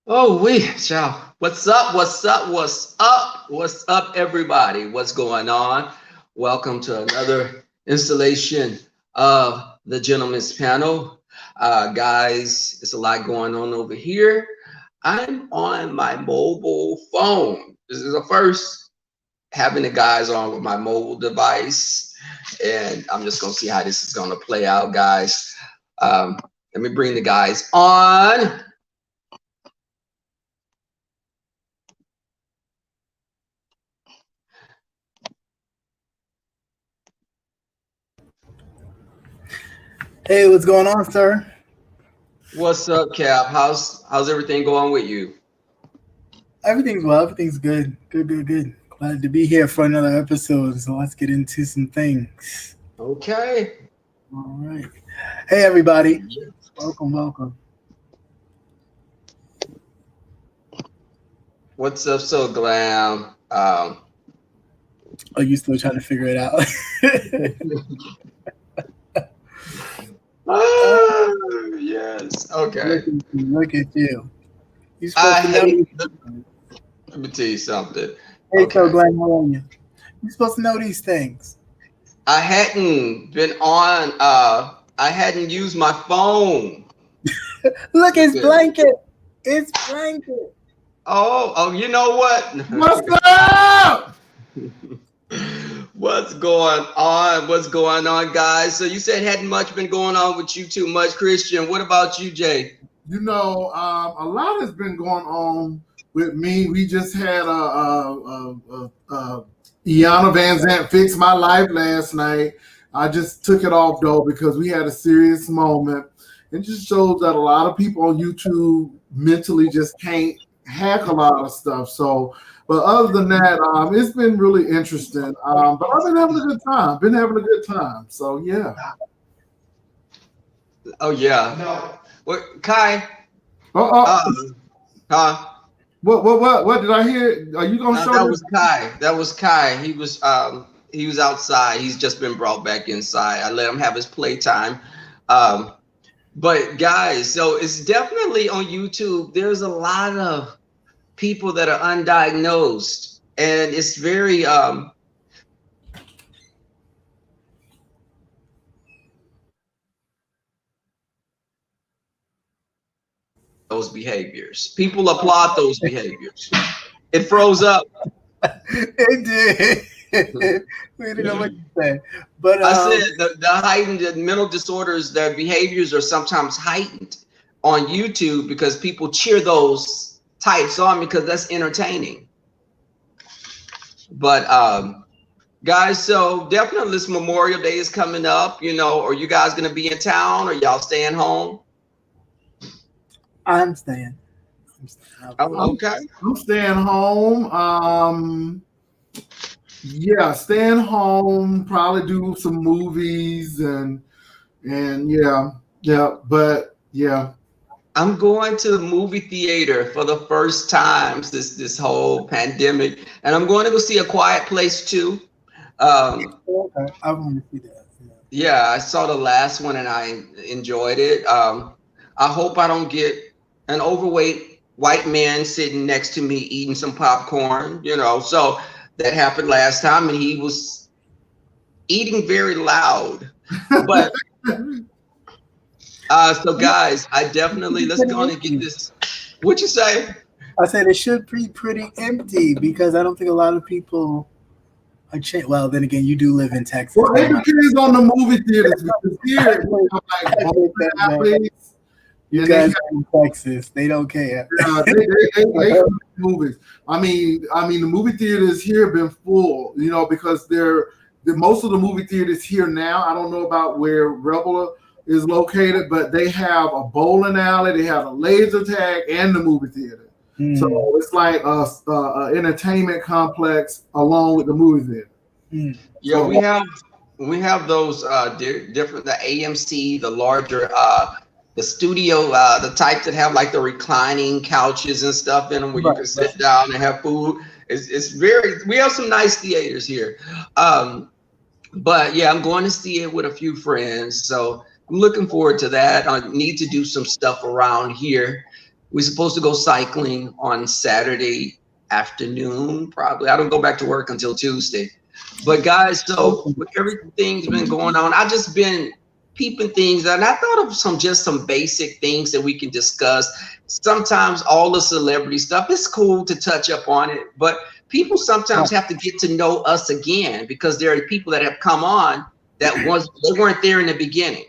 Oh, ciao. What's up? What's up? What's up? What's up, everybody? What's going on? Welcome to another installation of the Gentleman's Panel. Guys, it's a lot going on over here. I'm on my mobile phone. This is a first having the guys on with my mobile device, and I'm just gonna see how this is gonna play out, guys. Um, Let me bring the guys on. Hey, what's going on, sir? What's up, Cap? How's everything going with you? Everything's well. Everything's good. Good. Glad to be here for another episode. So let's get into some things. Okay. All right. Hey, everybody. Welcome. What's up, so glam? Are you still trying to figure it out? Yes. Okay. Look at you. You I supposed to know hate. these. Let me tell you something. Hey, so Okay. glad how are you? You're supposed to know these things. I hadn't been on. I hadn't used my phone. Look, it's Good. blanket. It's blanket. Oh, you know what? What's up? What's going on? What's going on, guys? So you said hadn't much been going on with you too much, Christian. What about you, Jay? A lot has been going on with me. We just had Iana Van Zant fix my life last night. I just took it off though because we had a serious moment. It just shows that a lot of people on YouTube mentally just can't hack a lot of stuff. So, but other than that, it's been really interesting. But I've been having a good time. So yeah. Oh yeah. No. What, Kai? Uh, Uh, uh, huh? what did I hear? Are you gonna show That this? was Kai. That was Kai. He was outside. He's just been brought back inside. I let him have his playtime. Um, but guys, so it's definitely on YouTube. There's a lot of people that are undiagnosed, and it's very those behaviors. People applaud those behaviors. It froze up. It did. We didn't know what to say. But I said the heightened mental disorders, their behaviors are sometimes heightened on YouTube because people cheer those types on because that's entertaining. But guys, so definitely this Memorial Day is coming up. Are you guys gonna be in town or y'all staying home? I'm staying. Oh, okay. I'm staying home. Yeah, staying home. Probably do some movies and but yeah. I'm going to the movie theater for the first time since this whole pandemic, and I'm going to go see A Quiet Place too. Okay, I want to see that. Yeah, I saw the last one and I enjoyed it. I hope I don't get an overweight white man sitting next to me eating some popcorn, So that happened last time and he was eating very loud. But so guys, I definitely let's go on and get this. What you say? I said it should be pretty empty because I don't think a lot of people are. Well, then again, you do live in Texas. Well, it depends on the movie theaters because here, You guys are in Texas. They don't care. they movies. I mean, the movie theaters here have been full, because most of the movie theaters here now. I don't know about where Rebel is located, but they have a bowling alley, they have a laser tag, and the movie theater. So it's like a entertainment complex along with the movie theater. Yeah, we have those different the AMC, the larger the studio, the type that have like the reclining couches and stuff in them where you can sit down and have food. It's very. We have some nice theaters here, but yeah, I'm going to see it with a few friends, so I'm looking forward to that. I need to do some stuff around here We're supposed to go cycling on Saturday afternoon, probably. I don't go back to work until Tuesday. But guys, so with everything's been going on, I've just been peeping things, and I thought of some basic things that we can discuss. Sometimes all the celebrity stuff, it's cool to touch up on it, but people sometimes have to get to know us again, because there are people that have come on that they weren't there in the beginning.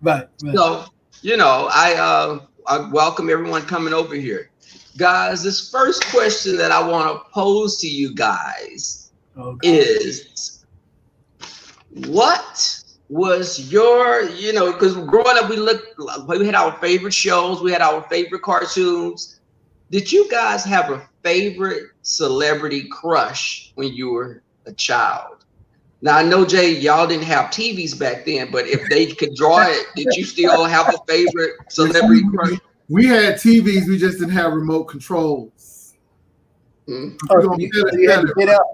Right. So, I welcome everyone coming over here. Guys, this first question that I want to pose to you guys is, what was your, because growing up, we had our favorite shows, we had our favorite cartoons. Did you guys have a favorite celebrity crush when you were a child? Now, I know, Jay, y'all didn't have TVs back then, but if they could draw it, did you still have a favorite celebrity crush? We had TVs, we just didn't have remote controls. You had to get up.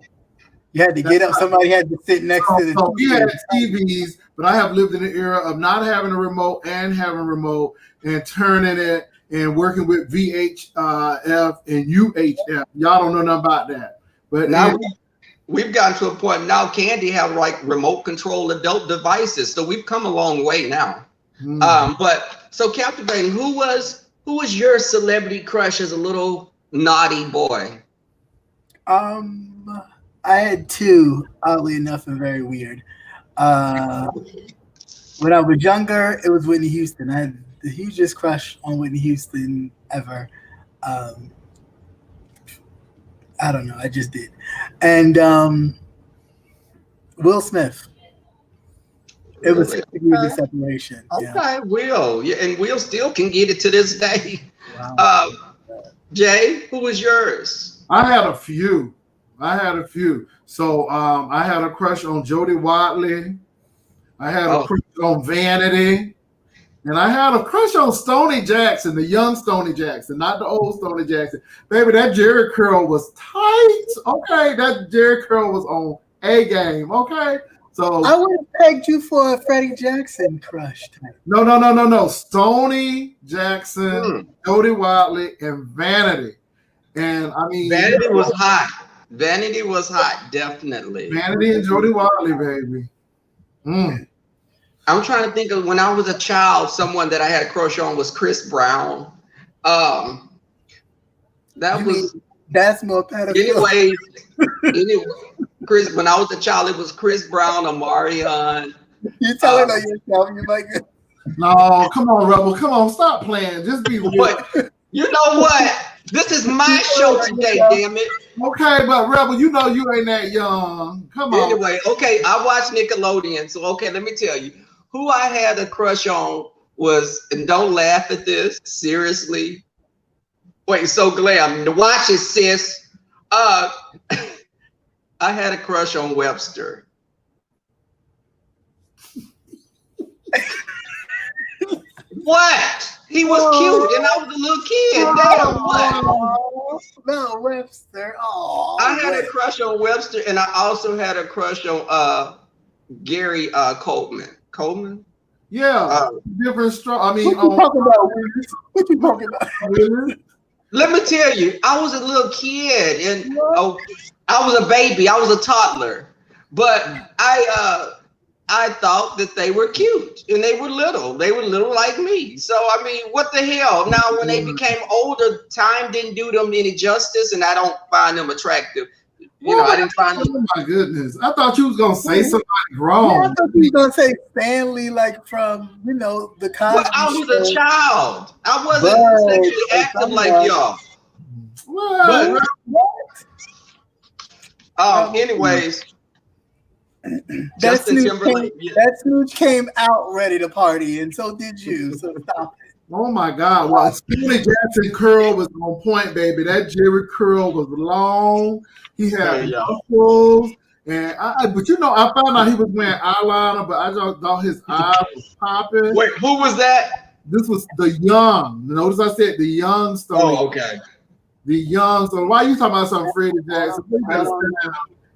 You had to get up. Somebody had to sit next to the TV. We had TVs, but I have lived in an era of not having a remote and having a remote and turning it and working with VHF and UHF. Y'all don't know nothing about that. But now we've gotten to a point now, Candy have like remote control adult devices. So we've come a long way now. But so captivating, who was your celebrity crush as a little naughty boy? I had two, oddly enough, and very weird. When I was younger, it was Whitney Houston. I had the hugest crush on Whitney Houston ever. I don't know, I just did. And Will Smith. It was 6 degrees of separation. Okay, Will. Yeah, and Will still can get it to this day. Wow. Jay, who was yours? I had a few. So I had a crush on Jodie Watley. I had a crush on Vanity. And I had a crush on Stoney Jackson, the young Stoney Jackson, not the old Stoney Jackson. Baby, that Jerry curl was tight. Okay, that Jerry curl was on A game. Okay. So I would have pegged you for a Freddie Jackson crush type. No. Stoney Jackson, Jodie Watley, and Vanity. And I mean, Vanity was hot. Vanity was hot, definitely. Vanity and Jodie Watley, baby. I'm trying to think of when I was a child, someone that I had a crush on was Chris Brown. That's more pedophile. Anyway, Chris. When I was a child, it was Chris Brown, Omarion. You telling on yourself, you like it? No, come on, Rebel. Come on, stop playing. Just be real. You know what? This is my show today, damn it. Okay, but Rebel, you know you ain't that young. Come on. Anyway, okay, I watched Nickelodeon, so okay, let me tell you. Who I had a crush on was, and don't laugh at this, seriously. Wait, so glam. Watch it, sis. I had a crush on Webster. What? He was cute, and I was a little kid. Damn, what? No, Webster. I had a crush on Webster, and I also had a crush on Gary Coleman. Yeah, different straw. I mean, what you talking about? Let me tell you, I was a little kid, and I was a baby. I was a toddler, but I thought that they were cute, and they were little. They were little like me. So I mean, what the hell? Now, when they became older, time didn't do them any justice, and I don't find them attractive. I didn't find them. Oh my goodness! I thought you was gonna say something wrong. Yeah, I thought you was gonna say Stanley, like from the Cosby Show. I was a child. I wasn't sexually active like y'all. What? Anyways. That Snooch came out ready to party, and so did you. So stop it. Oh my God! Well, Stoney Jackson curl was on point, baby. That Jerry curl was long. He had muscles, and but I found out he was wearing eyeliner, but I just thought his eyes was popping. Wait, who was that? This was the young. Notice I said the young Stoney. Oh, okay. The young. So why are you talking about some Freddie Jackson?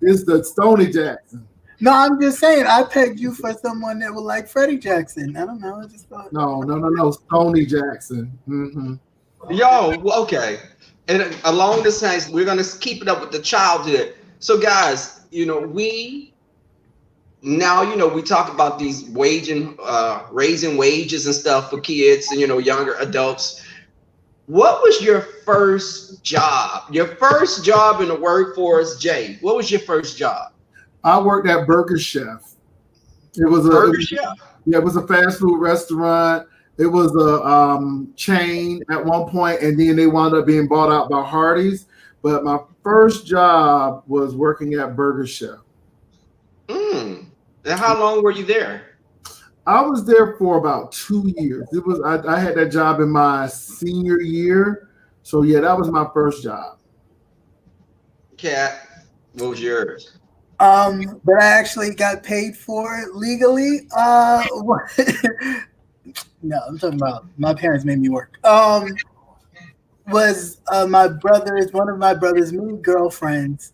It's the Stoney Jackson. No, I'm just saying I pegged you for someone that would like Freddie Jackson. I don't know. I just thought. No. Stoney Jackson. Mm-hmm. Yo, well, okay. And along the lines, we're gonna keep it up with the childhood. So, guys, we talk about these raising wages and stuff for kids and younger adults. What was your first job? Your first job in the workforce, Jay? What was your first job? I worked at Burger Chef. Burger Chef. Yeah, it was a fast food restaurant. It was a chain at one point, and then they wound up being bought out by Hardee's. But my first job was working at Burger Chef. And how long were you there? I was there for about 2 years. I had that job in my senior year. So yeah, that was my first job. Kat, what was yours? But I actually got paid for it legally. No, I'm talking about my parents made me work. Was one of my brother's many girlfriends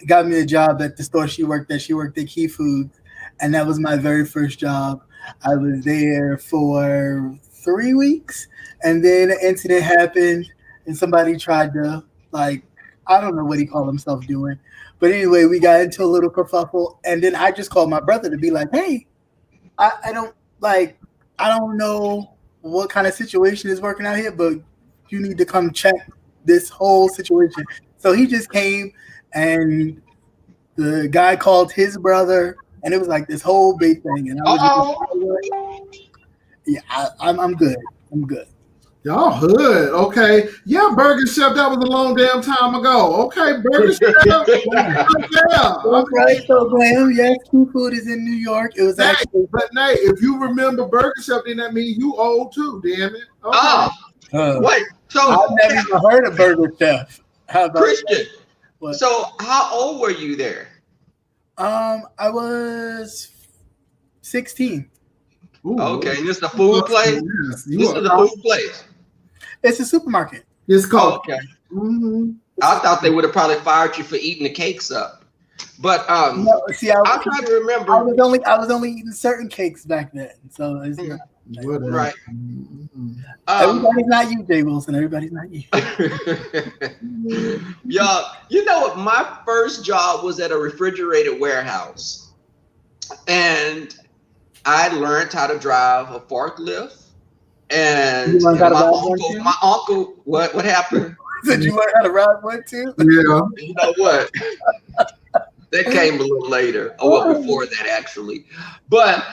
got me a job at the store she worked at. She worked at Key Foods, and that was my very first job. I was there for 3 weeks, and then an incident happened, and somebody tried to, I don't know what he called himself doing. But anyway, we got into a little kerfuffle, and then I just called my brother to be like, hey, I don't know what kind of situation is working out here, but you need to come check this whole situation. So he just came, and the guy called his brother, and it was like this whole big thing. And I was I'm good. I'm good. Y'all hood, okay? Yeah, Burger Chef. That was a long damn time ago. Okay, Burger Chef. Yeah. Right, so Glam, yes, Key Food is in New York. It was actually. But Nate, if you remember Burger Chef, then that means you old too. Damn it. Okay. Wait. So I've never even heard of Burger Chef. How about Christian? So how old were you there? I was 16. Ooh, okay, and this is the food place. This is the food place. It's a supermarket. It's called. Okay. Mm-hmm. I thought they would have probably fired you for eating the cakes up, but no, see, I'm trying to remember. I was only eating certain cakes back then, so it's not right. Everybody's not you, G Woodson. Everybody's not you. Y'all, you know what? My first job was at a refrigerated warehouse, and I learned how to drive a forklift. And my uncle, what happened? Did you learn how to ride one too? Yeah. You know what? That came a little later, before that actually. But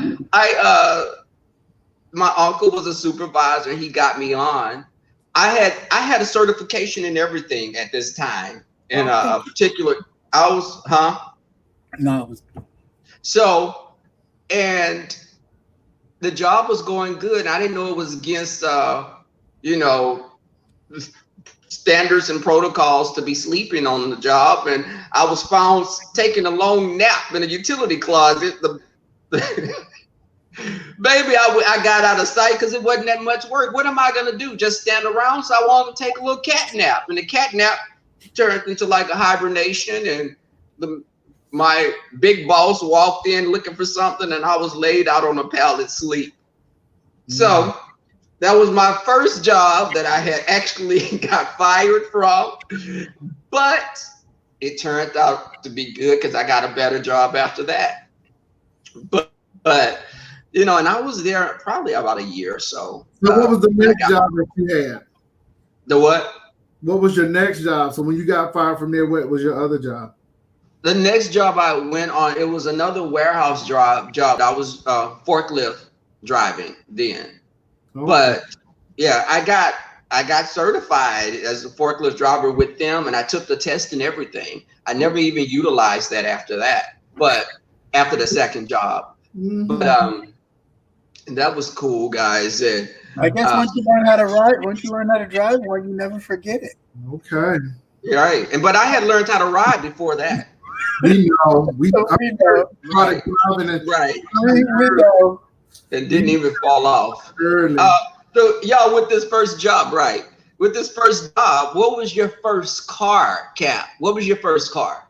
my uncle was a supervisor. He got me on. I had a certification in everything at this time. In a particular, So, and the job was going good. I didn't know it was against, standards and protocols to be sleeping on the job. And I was found taking a long nap in a utility closet. Baby, I got out of sight because it wasn't that much work. What am I going to do? Just stand around? So I wanted to take a little cat nap. And the cat nap turned into like a hibernation. And my big boss walked in looking for something, and I was laid out on a pallet sleep. So that was my first job that I had actually got fired from. But it turned out to be good because I got a better job after that. But and I was there probably about a year or so. So what was the next job that you had? The what? What was your next job? So when you got fired from there, what was your other job? The next job I went on, it was another warehouse job. I was forklift driving then. Okay. But yeah, I got certified as a forklift driver with them, and I took the test and everything. I never even utilized that after that, but after the second job. Mm-hmm. But that was cool, guys. And I guess once you learn how to drive, well, you never forget it. Okay. Right. But I had learned how to ride before that. We know. Right. And didn't even fall off. So y'all, with this first job, right? With this first job, what was your first car, Cap? What was your first car?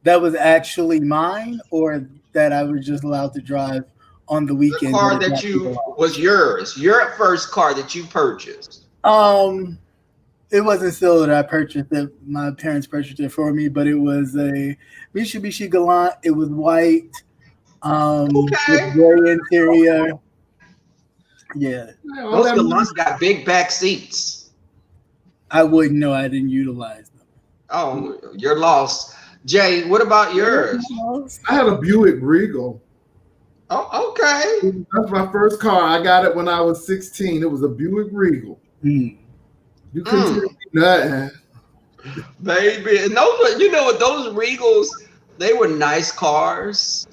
That was actually mine, or that I was just allowed to drive on the weekend. The car that was yours, your first car that you purchased. It wasn't still that I purchased it. My parents purchased it for me, but it was a Mitsubishi Galant. It was white, with gray interior. Yeah. Those Galants got big back seats. I wouldn't know. I didn't utilize them. Oh, you're lost. Jay, what about yours? I had a Buick Regal. Oh, okay. That's my first car. I got it when I was 16. It was a Buick Regal. You couldn't tell me nothing. Baby. And those, you know what, those Regals, they were nice cars.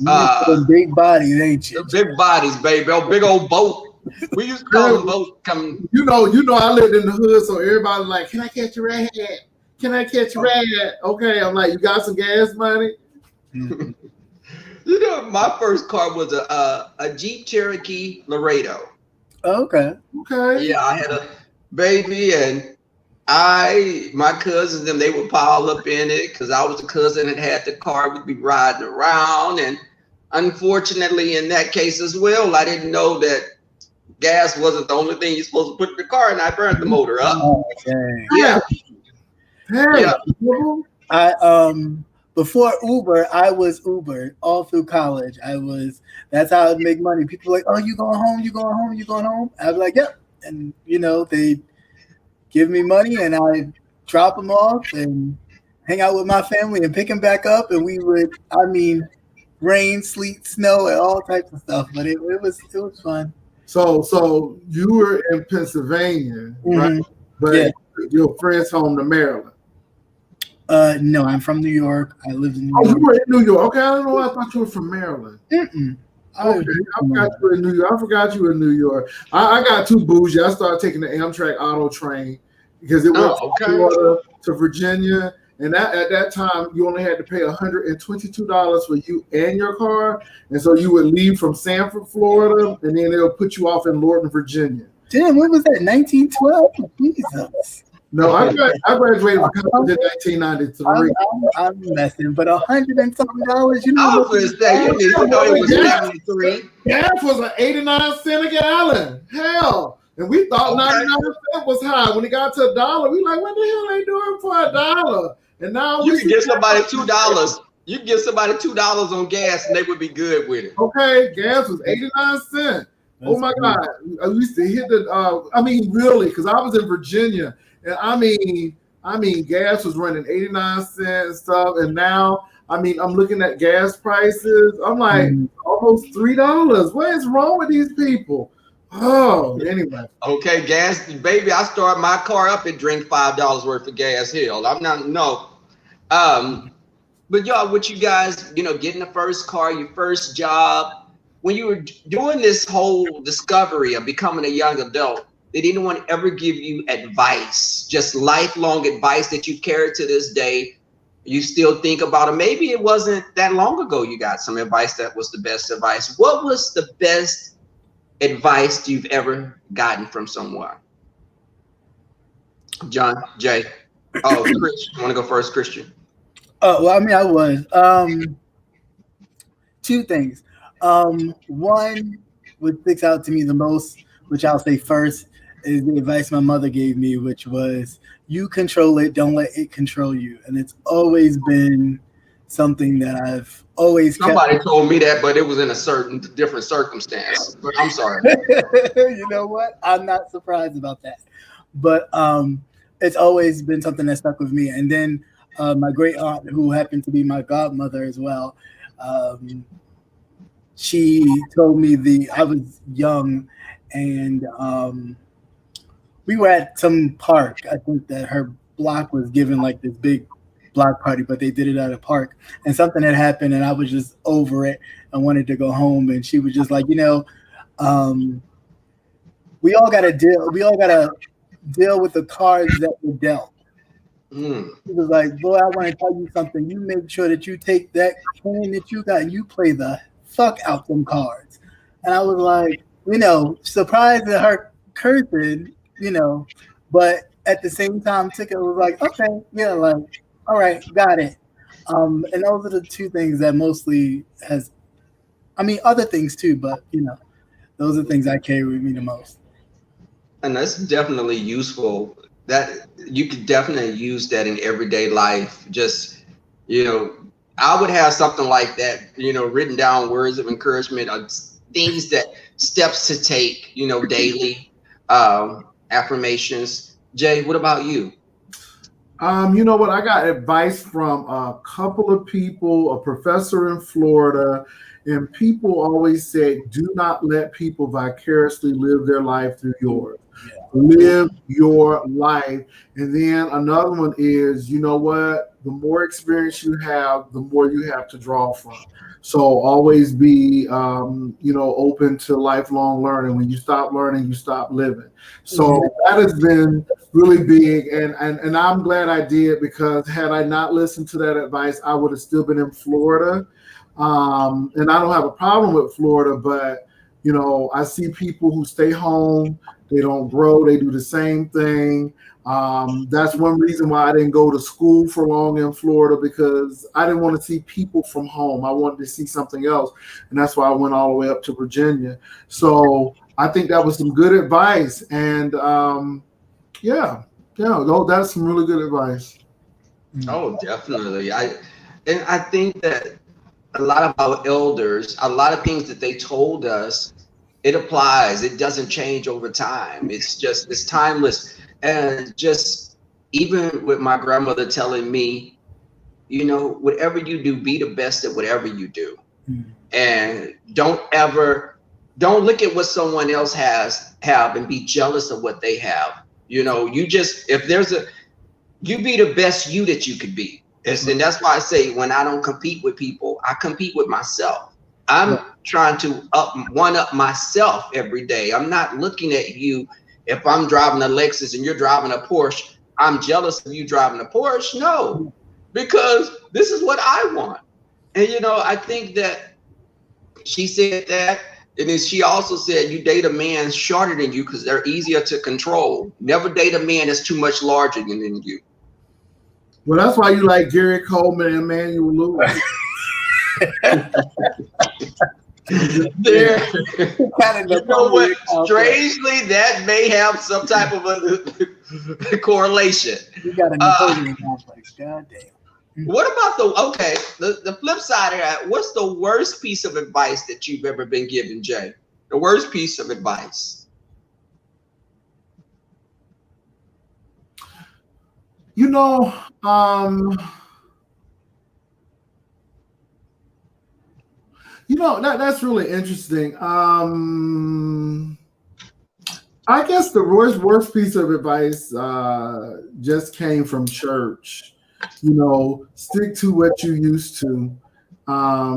Big bodies, ain't you? Big bodies, baby. Oh, big old boat. We used to call them boat coming. You know, I lived in the hood, so everybody's like, can I catch a ride? Can I catch a ride? Okay, I'm like, you got some gas money? You know, my first car was a Jeep Cherokee Laredo. Okay. Yeah, I had a baby, and my cousins, they would pile up in it because I was the cousin that had the car. We'd be riding around, and unfortunately, in that case as well, I didn't know that gas wasn't the only thing you're supposed to put in the car, and I burned the motor up. Oh, dang. Yeah. Before Uber, I was Uber all through college. That's how I'd make money. People were like, oh, you going home? You going home? You going home? I'd be like, yep. And, they give me money and I drop them off and hang out with my family and pick them back up. And we would, rain, sleet, snow, and all types of stuff. But it was fun. So you were in Pennsylvania, right? But your friend's home to Maryland. No, I'm from New York. I lived in New York. You were in New York. Okay, I don't know. I thought you were from Maryland. Okay, I forgot you were in New York. I got too bougie. I started taking the Amtrak auto train because it went from Florida to Virginia. And at that time, you only had to pay $122 for you and your car. And so you would leave from Sanford, Florida, and then they'll put you off in Lorton, Virginia. Damn, when was that? 1912? Jesus. No, I graduated from college in 1993. I'm messing, but $100 and something, I was going to say, it was 73. Gas was 89 cents a gallon. Hell. And we thought 99 cents was high. When it got to $1, we like, what the hell are they doing for $1? And now you can give somebody $2. You can give somebody $2 on gas, and they would be good with it. Okay, gas was 89 cents. Oh my God! I used to hit the. Really, because I was in Virginia, and gas was running 89 cents and stuff, and now I'm looking at gas prices. I'm like almost $3. What is wrong with these people? Oh, anyway. Okay, gas, baby. I start my car up and drink $5 worth of gas. Hell, I'm not no. But y'all, what you guys, getting the first car, your first job, when you were doing this whole discovery of becoming a young adult, did anyone ever give you advice, just lifelong advice that you carry to this day? You still think about it? Maybe it wasn't that long ago you got some advice that was the best advice. What was the best advice you've ever gotten from someone? John, Jay. Oh, Chris, you want to go first, Christian? Well, I was. Two things. One, what sticks out to me the most, which I'll say first, is the advice my mother gave me, which was, you control it, don't let it control you. And it's always been something that I've always Somebody told me that, but it was in a different circumstance. But I'm sorry. You know what? I'm not surprised about that. But it's always been something that stuck with me. And then my great aunt, who happened to be my godmother as well, she told me I was young, and we were at some park. I think that her block was given like this big block party, but they did it at a park, and something had happened, and I was just over it. I wanted to go home, and she was just like, we all gotta deal with the cards that were dealt. He was like, boy, I want to tell you something. You make sure that you take that hand that you got and you play the fuck out them cards. And I was like, surprised at her cursing, but at the same time, Ticket was like, okay, yeah, like, all right, got it. And those are the two things that mostly has I mean, other things too, but those are things I carry with me the most. And that's definitely useful. That you could definitely use that in everyday life. Just, you know, I would have something like that, written down, words of encouragement, or things that steps to take, daily, affirmations. Jay, what about you? You know what? I got advice from a couple of people, a professor in Florida, and people always said, do not let people vicariously live their life through yours. Live your life. And then another one is, you know what? The more experience you have, the more you have to draw from. So always be, open to lifelong learning. When you stop learning, you stop living. So that has been really big, and I'm glad I did, because had I not listened to that advice, I would have still been in Florida. And I don't have a problem with Florida, but I see people who stay home, they don't grow, they do the same thing. That's one reason why I didn't go to school for long in Florida, because I didn't want to see people from home. I wanted to see something else, and that's why I went all the way up to Virginia. So I think that was some good advice, and that's some really good advice. Oh, definitely. I think that a lot of our elders, a lot of things that they told us, it applies. It doesn't change over time. It's timeless. And just even with my grandmother telling me, whatever you do, be the best at whatever you do. And don't look at what someone else have and be jealous of what they have. You be the best you that you could be. And that's why I say, when I don't compete with people, I compete with myself. I'm trying to one up myself every day. I'm not looking at you. If I'm driving a Lexus and you're driving a Porsche, I'm jealous of you driving a Porsche. No, because this is what I want. And, I think that she said that. And then she also said, you date a man shorter than you because they're easier to control. Never date a man that's too much larger than you. Well, that's why you like Gary Coleman and Emmanuel Lewis. There, what? Strangely, that may have some type of a correlation. You got a Napoleon complex. God damn. What about the flip side of that? What's the worst piece of advice that you've ever been given, Jay? The worst piece of advice. That's really interesting. I guess the worst piece of advice just came from church. Stick to what you used to. I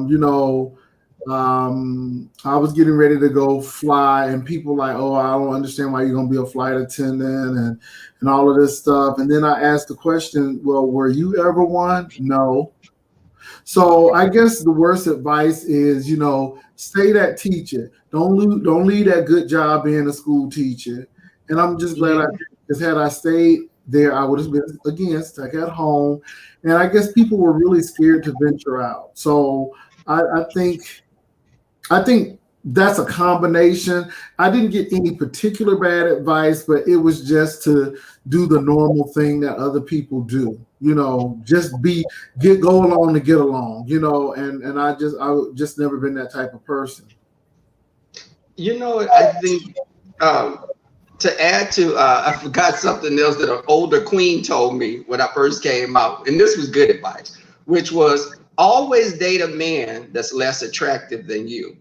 was getting ready to go fly, and people like, oh, I don't understand why you're going to be a flight attendant and all of this stuff. And then I asked the question, well, were you ever one? No. So I guess the worst advice is, stay that teacher. Don't leave that good job being a school teacher. And I'm just glad because had I stayed there, I would have been, again, stuck at home. And I guess people were really scared to venture out. So I think that's a combination. I didn't get any particular bad advice, but it was just to do the normal thing that other people do. Just go along to get along. And I just never been that type of person. I think to add to, I forgot something else that an older queen told me when I first came out, and this was good advice, which was always date a man that's less attractive than you.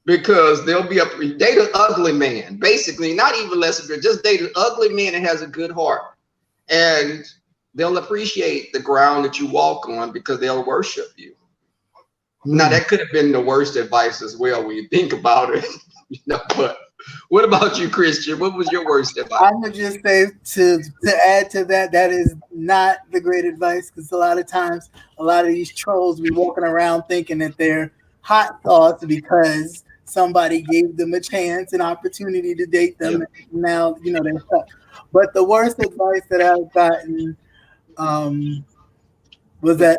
Because date an ugly man, basically, not even less attractive, just date an ugly man that has a good heart. And they'll appreciate the ground that you walk on because they'll worship you. Now, that could have been the worst advice as well when you think about it. But what about you, Christian? What was your worst advice? I'm going to just say to add to that is not the great advice, because a lot of times, a lot of these trolls be walking around thinking that they're hot sauce because somebody gave them a chance, an opportunity to date them. Yep. And now, they're stuck. But the worst advice that I've gotten was that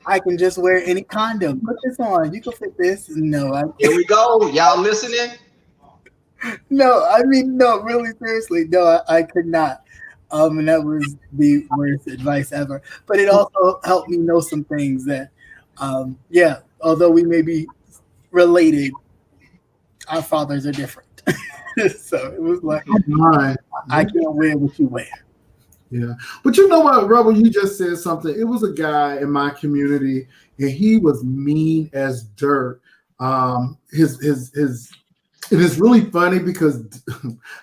I can just wear any condom. Put this on. You can fit this. No, Here we go. Y'all listening? no. I mean, no. Really, seriously, no. I could not. And that was the worst advice ever. But it also helped me know some things that, yeah. Although we may be related, our fathers are different. So it was like, I can't wear what you wear. Yeah, but you know what, Rebel, you just said something. It was a guy in my community, and he was mean as dirt. His it is really funny because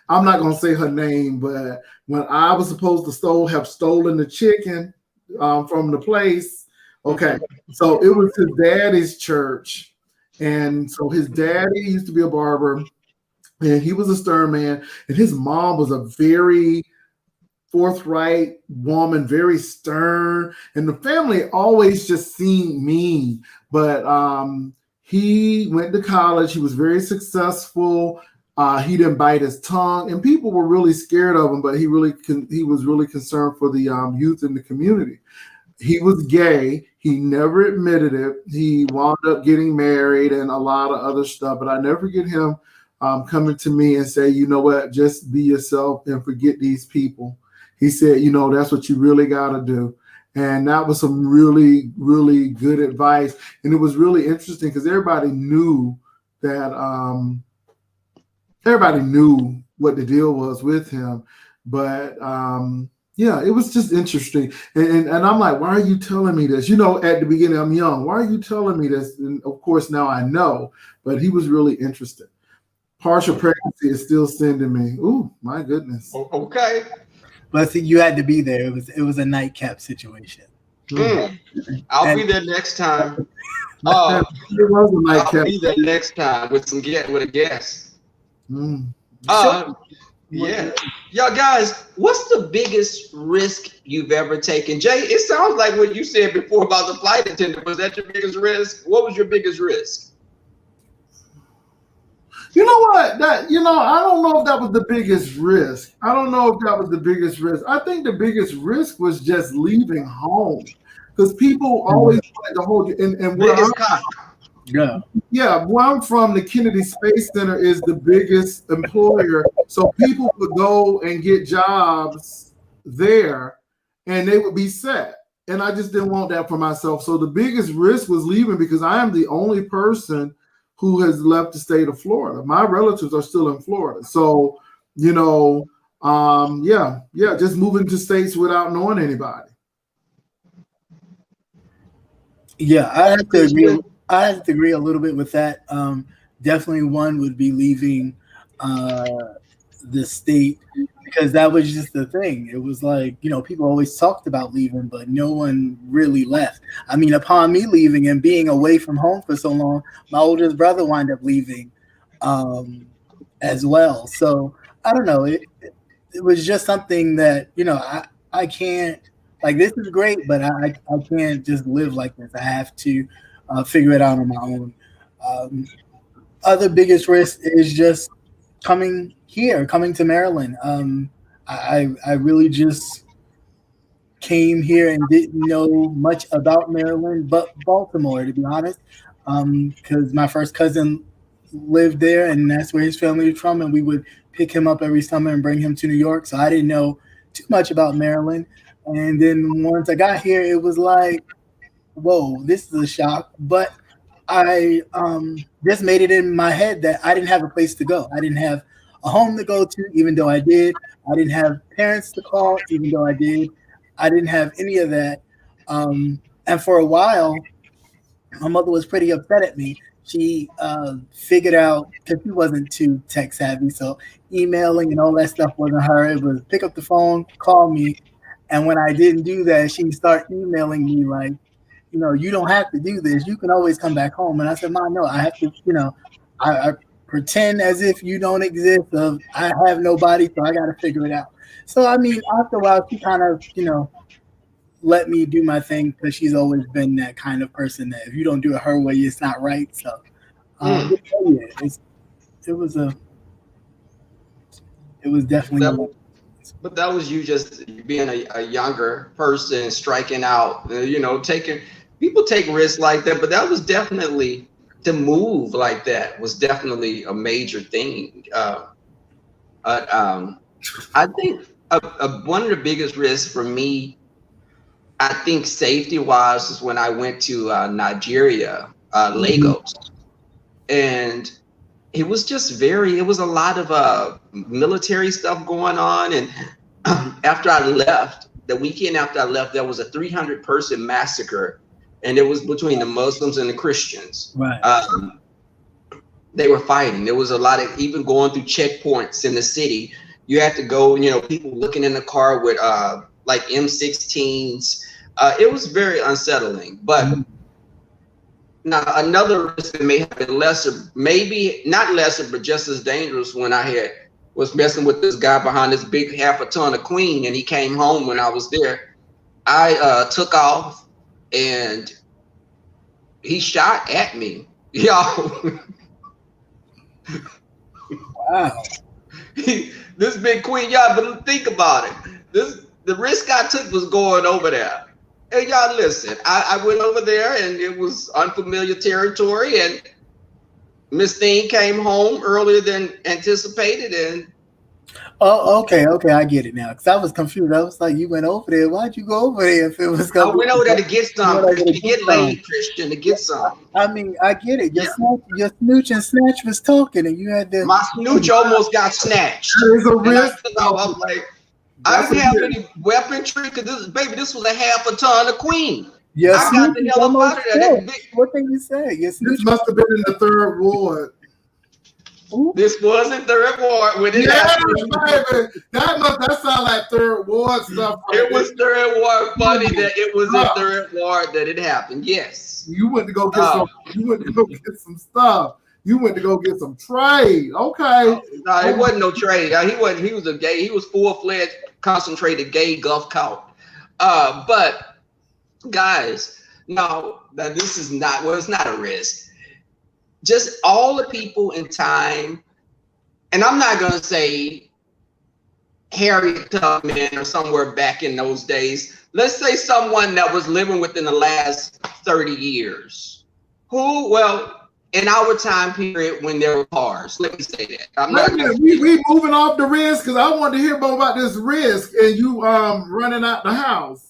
I'm not gonna say her name, but when I was supposed to have stolen the chicken from the place, okay, so it was his daddy's church, and so his daddy used to be a barber, and he was a stern man, and his mom was a very forthright woman, very stern, and the family always just seemed mean. But he went to college. He was very successful. He didn't bite his tongue, and people were really scared of him. But he was really concerned for the youth in the community. He was gay. He never admitted it. He wound up getting married and a lot of other stuff. But I never forget him coming to me and say, "You know what? Just be yourself and forget these people." He said, "You know, that's what you really got to do." And that was some really, really good advice. And it was really interesting because everybody knew what the deal was with him. But yeah, it was just interesting. And I'm like, why are you telling me this? You know, at the beginning, I'm young. Why are you telling me this? And of course, now I know. But he was really interested. Partial pregnancy is still sending me. Ooh, my goodness. Okay. But see, you had to be there. It was a nightcap situation. I'll be there next time. I'll be there next time with a guest. Yeah. Y'all guys, what's the biggest risk you've ever taken? Jay, it sounds like what you said before about the flight attendant. Was that your biggest risk? What was your biggest risk? You know what? I don't know if that was the biggest risk. I think the biggest risk was just leaving home, because people always like to hold you. And where I'm from, the Kennedy Space Center is the biggest employer, so people would go and get jobs there, and they would be set. And I just didn't want that for myself. So the biggest risk was leaving, because I am the only person who has left the state of Florida. My relatives are still in Florida. So, just moving to states without knowing anybody. Yeah, I have to agree. I have to agree a little bit with that. Definitely one would be leaving the state, because that was just the thing. It was like, people always talked about leaving, but no one really left. I mean, upon me leaving and being away from home for so long, my oldest brother wound up leaving as well. So I don't know. It was just something that, I can't, like, this is great, but I can't just live like this. I have to figure it out on my own. Other biggest risk is just coming to Maryland. I really just came here and didn't know much about Maryland, but Baltimore, to be honest, because my first cousin lived there, and that's where his family was from, and we would pick him up every summer and bring him to New York. So I didn't know too much about Maryland. And then once I got here, it was like, whoa, this is a shock. But I just made it in my head that I didn't have a place to go. I didn't have a home to go to, even though I did. I didn't have parents to call, even though I did. I didn't have any of that. And for a while, my mother was pretty upset at me. She figured out, because she wasn't too tech savvy, so emailing and all that stuff wasn't her. It was pick up the phone, call me. And when I didn't do that, she'd start emailing me like, you don't have to do this. You can always come back home. And I said, Mom, no, I have to, I pretend as if you don't exist. I have nobody, so I got to figure it out. So, I mean, after a while, she kind of, let me do my thing, because she's always been that kind of person that if you don't do it her way, it's not right. So, it was definitely. But that was you just being a younger person, striking out, taking people take risks like that, but that was definitely, to move like that was definitely a major thing. I think one of the biggest risks for me, I think safety wise, is when I went to Nigeria, Lagos, and it was just it was a lot of military stuff going on. And after I left, the weekend after I left, there was a 300-person massacre, and it was between the Muslims and the Christians. Right. They were fighting. There was a lot of, even going through checkpoints in the city, you had to go, people looking in the car with like M16s. It was very unsettling. But now another risk that may have been lesser, maybe not lesser, but just as dangerous, when I was messing with this guy behind this big half a ton of queen, and he came home when I was there. I took off and he shot at me. Y'all. Wow. This big queen, y'all, but think about it. The risk I took was going over there. And y'all listen, I went over there and it was unfamiliar territory, and Miss Thing came home earlier than anticipated. And oh, okay, I get it now. Because I was confused. I was like, you went over there. Why'd you go over there if it was going? I went over there to get some, to get laid, Christian, to get some. I mean, I get it. Your snooch and snatch was talking, and you had to. My snooch almost got snatched. There's a risk. I was like, I didn't have any weaponry because this was a half a ton of queen. Yes, I got the hell up out of there. What can you say? Yes, this must have been in the third ward. Ooh. This wasn't third ward when it happened. Baby. That sounds like third ward stuff. Right? It was third ward. Funny that it was in third ward that it happened. Yes. You went to go get some. You went to go get some stuff. You went to go get some trade. Okay. No, it wasn't no trade. He wasn't. He was a gay. He was full-fledged, concentrated gay Gulf Cout. But guys, no, this is not. Well, it's not a risk. Just all the people in time, and I'm not gonna say Harriet Tubman or somewhere back in those days. Let's say someone that was living within the last 30 years. In our time period when there were cars, let me say that. We moving off the risk because I wanted to hear more about this risk and you running out the house.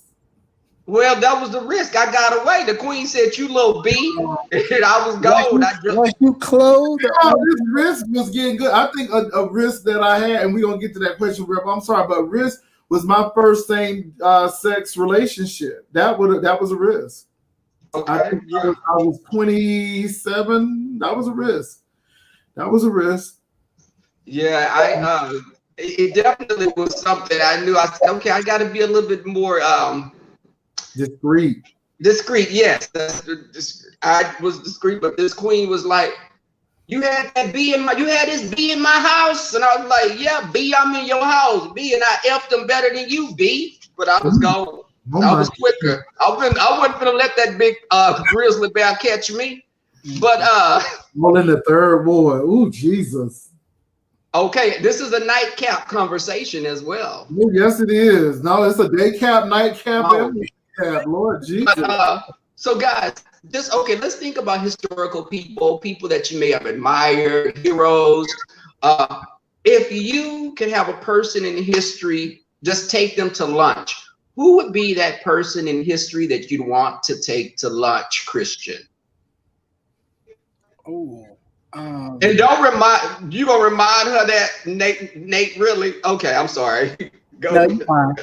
Well, that was the risk. I got away. The queen said, "You little bee," and I was gone. Was you clothed? This risk was getting good. I think a risk that I had, and we're gonna get to that question, Rep. I'm sorry, but risk was my first same sex relationship. That was a risk. Okay. I think I was 27. That was a risk. Yeah, it definitely was something I knew. I said, okay, I got to be a little bit more discreet. Discreet, yes. I was discreet, but this queen was like, you had this bee in my house, and I was like, yeah, bee, I'm in your house, bee, and I effed them better than you, bee. But I was gone. I was quicker. I wasn't gonna let that big grizzly bear catch me. But well, in the third ward. Ooh, Jesus. Okay, this is a nightcap conversation as well. Oh, yes, it is. No, it's a day cap, nightcap, every cap. Lord Jesus. So guys, let's think about historical people that you may have admired, heroes. If you could have a person in history, just take them to lunch. Who would be that person in history that you'd want to take to lunch, Christian? Oh, and you gonna remind her that Nate really? Okay, I'm sorry. Go. No, you're fine.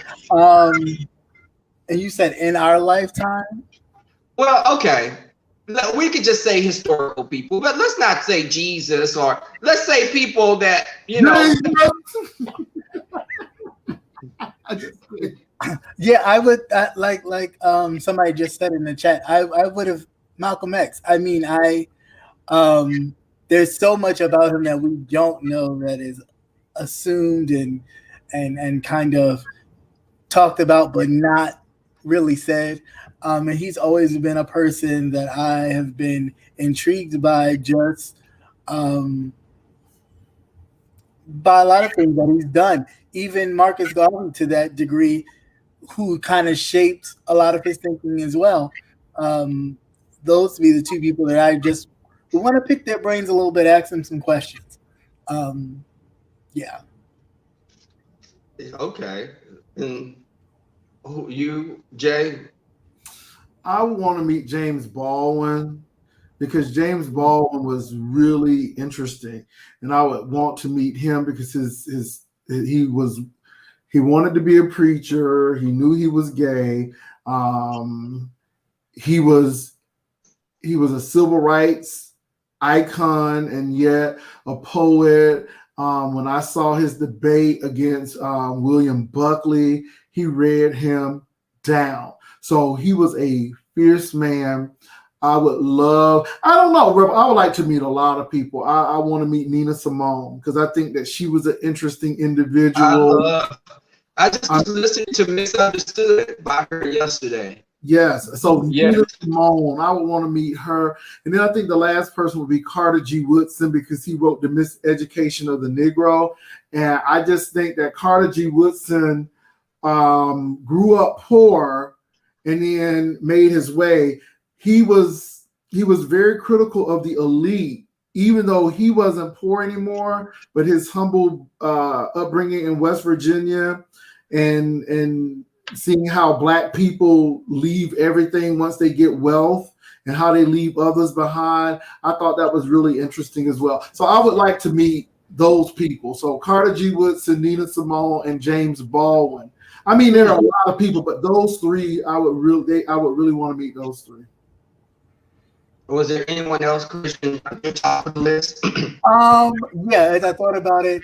And you said in our lifetime? Well, okay. We could just say historical people, but let's not say Jesus, or let's say people that Yeah, I would like somebody just said in the chat. I would have Malcolm X. I mean, there's so much about him that we don't know that is assumed and kind of talked about, but not really said. And he's always been a person that I have been intrigued by, just by a lot of things that he's done. Even Marcus Garvey, to that degree, who kind of shaped a lot of his thinking as well. Those would be the two people that I just would want to pick their brains a little bit, ask them some questions. Yeah. Okay. And you, Jay? I would want to meet James Baldwin because James Baldwin was really interesting, and I would want to meet him because he wanted to be a preacher. He knew he was gay. He was a civil rights icon and yet a poet. When I saw his debate against William Buckley, he read him down. So he was a fierce man. I don't know, I would like to meet a lot of people. I want to meet Nina Simone because I think that she was an interesting individual. I just was listening to Misunderstood by her yesterday. Yes. So Nina Simone, I would want to meet her. And then I think the last person would be Carter G. Woodson because he wrote The Miseducation of the Negro. And I just think that Carter G. Woodson grew up poor and then made his way. He was very critical of the elite, even though he wasn't poor anymore, but his humble upbringing in West Virginia and seeing how Black people leave everything once they get wealth and how they leave others behind. I thought that was really interesting as well. So I would like to meet those people. So Carter G. Woodson, Nina Simone, and James Baldwin. I mean, there are a lot of people, but those three, I would really want to meet those three. Was there anyone else, Christian, at the top of the list? Yeah, as I thought about it,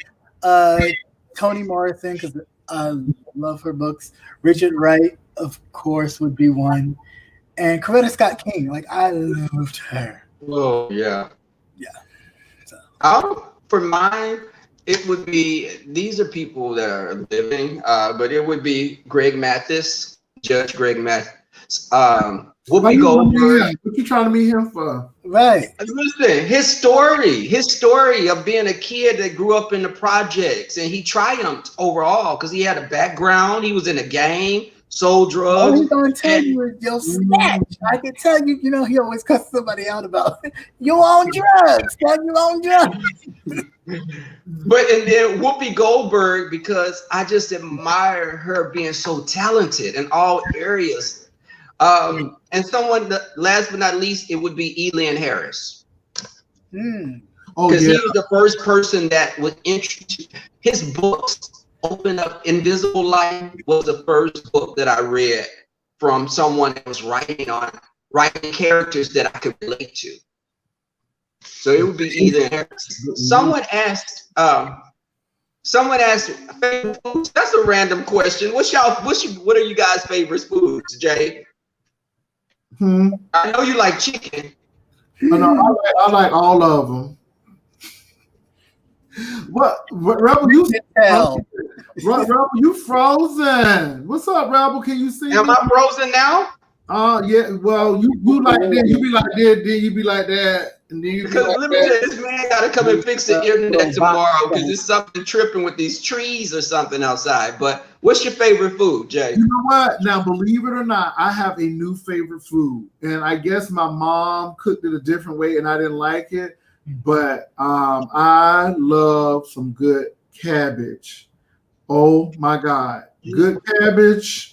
Toni Morrison, because I love her books. Richard Wright, of course, would be one. And Coretta Scott King, like I loved her. Oh, yeah. Yeah. So. For mine, it would be, these are people that are living, but it would be Greg Mathis, Judge Greg Mathis. Whoopi Goldberg. What you trying to meet him for? Right. Listen, his story of being a kid that grew up in the projects, and he triumphed overall because he had a background. He was in a gang, sold drugs. All he's gonna tell you is your snatch. I can tell you, he always cuss somebody out about you on drugs. You on drugs. And then Whoopi Goldberg, because I just admire her being so talented in all areas. And someone, last but not least, it would be Elaine Harris. Because he was the first person that would introduce his books. Open Up Invisible Life was the first book that I read from someone that was writing characters that I could relate to. So it would be Elaine Harris. Someone asked favorite foods. That's a random question. What are you guys' favorite foods, Jay? I know you like chicken. I like all of them. What Rebel? Rebel, you frozen? What's up, Rebel? Can you see? Am I frozen now? Yeah. Well, you like that. You be like that. Then you be like that. And then you because let me tell you, this man got to come and fix the internet tomorrow because there's something tripping with these trees or something outside. But what's your favorite food, Jay? You know what? Now, believe it or not, I have a new favorite food, and I guess my mom cooked it a different way, and I didn't like it. But I love some good cabbage. Oh my God, good cabbage.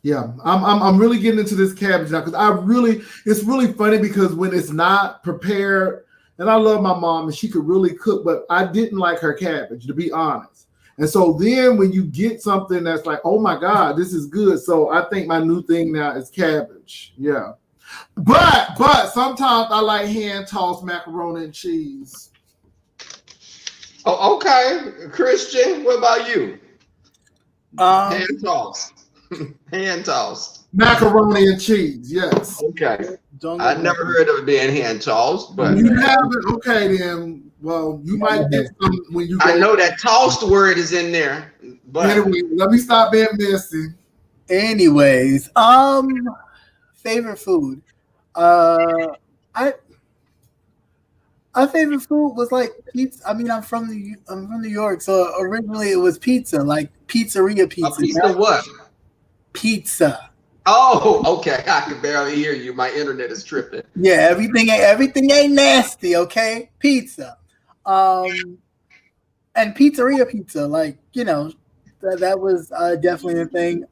Yeah, I'm really getting into this cabbage now because it's really funny because when it's not prepared, and I love my mom and she could really cook, but I didn't like her cabbage, to be honest. And so then when you get something that's like, oh my God, this is good. So I think my new thing now is cabbage. Yeah. But sometimes I like hand tossed macaroni and cheese. Oh, okay. Christian, what about you? Hand tossed. Hand tossed. Macaroni and cheese, yes. Okay. I never heard of it being hand tossed, but you haven't. Okay, then. Well, you might get some when you. I know that tossed word is in there. But anyway, let me stop being messy. Anyways, favorite food. My favorite food was like pizza. I mean, I'm from New York, so originally it was pizza, like pizzeria pizza. Pizza what? Pizza. Oh, okay. I can barely hear you. My internet is tripping. Yeah, everything ain't nasty, okay? Pizza. And pizzeria pizza, like, that was definitely a thing.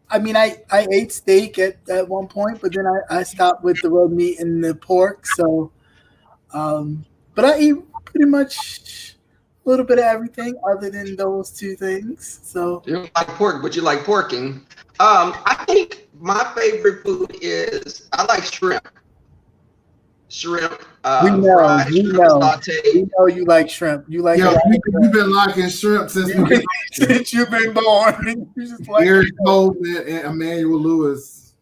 I mean, I ate steak at one point, but then I stopped with the red meat and the pork. So, but I eat pretty much a little bit of everything other than those two things. So, You don't like pork, but you like porking. I think my favorite food is I like shrimp. Shrimp, fried shrimp, we sauteed. know you like shrimp. You like Yeah, it you've been liking shrimp since we've been since you've been born. You just like Eric Coleman and Emmanuel Lewis.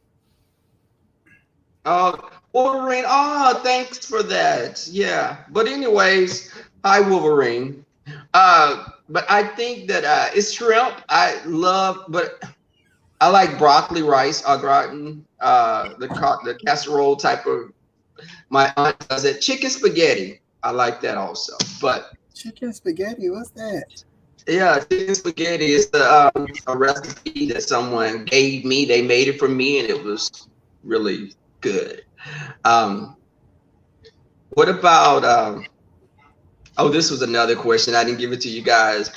Wolverine. Oh, thanks for that. Yeah. But anyways, hi Wolverine. But I think that it's shrimp. I love, but I like broccoli, rice au gratin, the casserole type of. My aunt does it. Chicken spaghetti. I like that also. But chicken spaghetti. What's that? yeah, chicken spaghetti is a recipe that someone gave me. They made it for me, and it was really good. What about? Oh, this was another question. I didn't give it to you guys.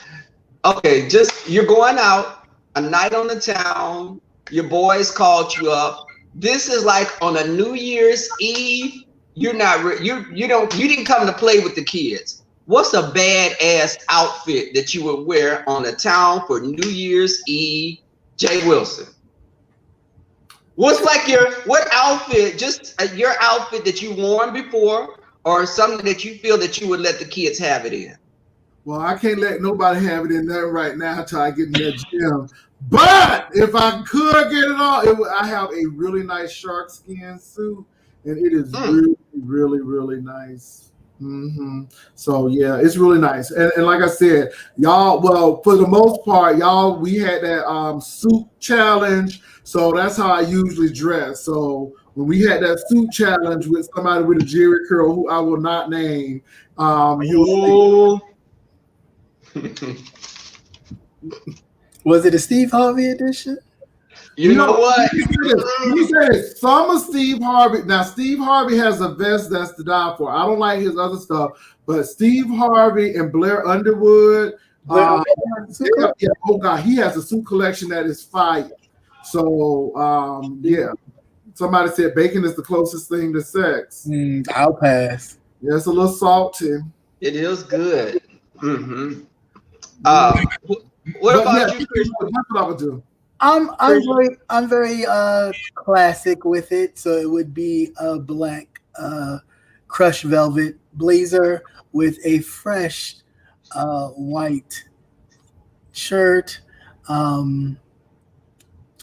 Okay, just you're going out a night on the town. Your boys called you up. This is like on a New Year's Eve. You're not you didn't come to play with the kids. What's a badass outfit that you would wear on the town for New Year's Eve, Jay Wilson? What's like what outfit? Just your outfit that you worn before, or something that you feel that you would let the kids have it in? Well, I can't let nobody have it in there right now until I get in that gym. But if I could get it on, I have a really nice shark skin suit, and it is really, really, really nice. So yeah, it's really nice. And like I said, y'all, well, for the most part, y'all, we had that suit challenge. So that's how I usually dress. So when we had that suit challenge with somebody with a Jerry curl who I will not name, was it a Steve Harvey edition? You know what? He said some of Steve Harvey. Now, Steve Harvey has a vest that's to die for. I don't like his other stuff, but Steve Harvey and Blair Underwood. Oh God, he has a suit collection that is fire. So yeah, somebody said bacon is the closest thing to sex. I'll pass. Yeah, it's a little salty. It is good. What about you, Chris? That's what I would do. I'm very classic with it. So it would be a black crushed velvet blazer with a fresh white shirt,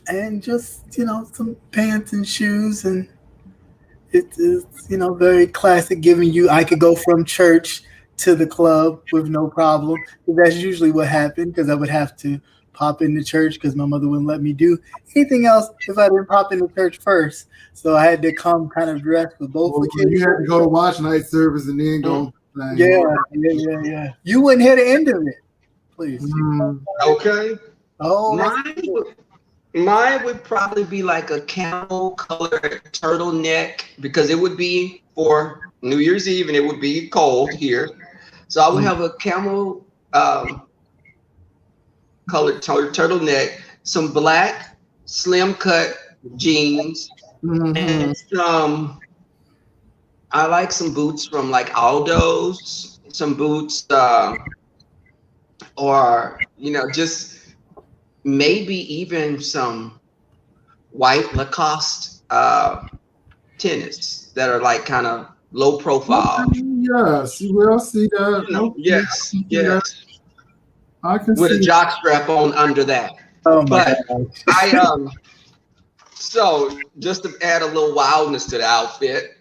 and just some pants and shoes, and it is very classic. Giving you, I could go from church to the club with no problem. That's usually what happened, because I would have to pop into church because my mother wouldn't let me do anything else if I didn't pop into church first. So I had to come kind of dressed for both occasions. You had to go to watch night service and then go. Yeah. You wouldn't hear the end of it, please. Okay. Oh, mine would probably be like a camel colored turtleneck, because it would be for New Year's Eve and it would be cold here. So I would have a camel colored turtleneck, some black slim cut jeans, and I like some boots from like Aldo's, some boots, or just maybe even some white Lacoste tennis that are like kind of low profile. Yes, you will see that. Yes. I can with see a jock strap on under that. Oh my God. So just to add a little wildness to the outfit,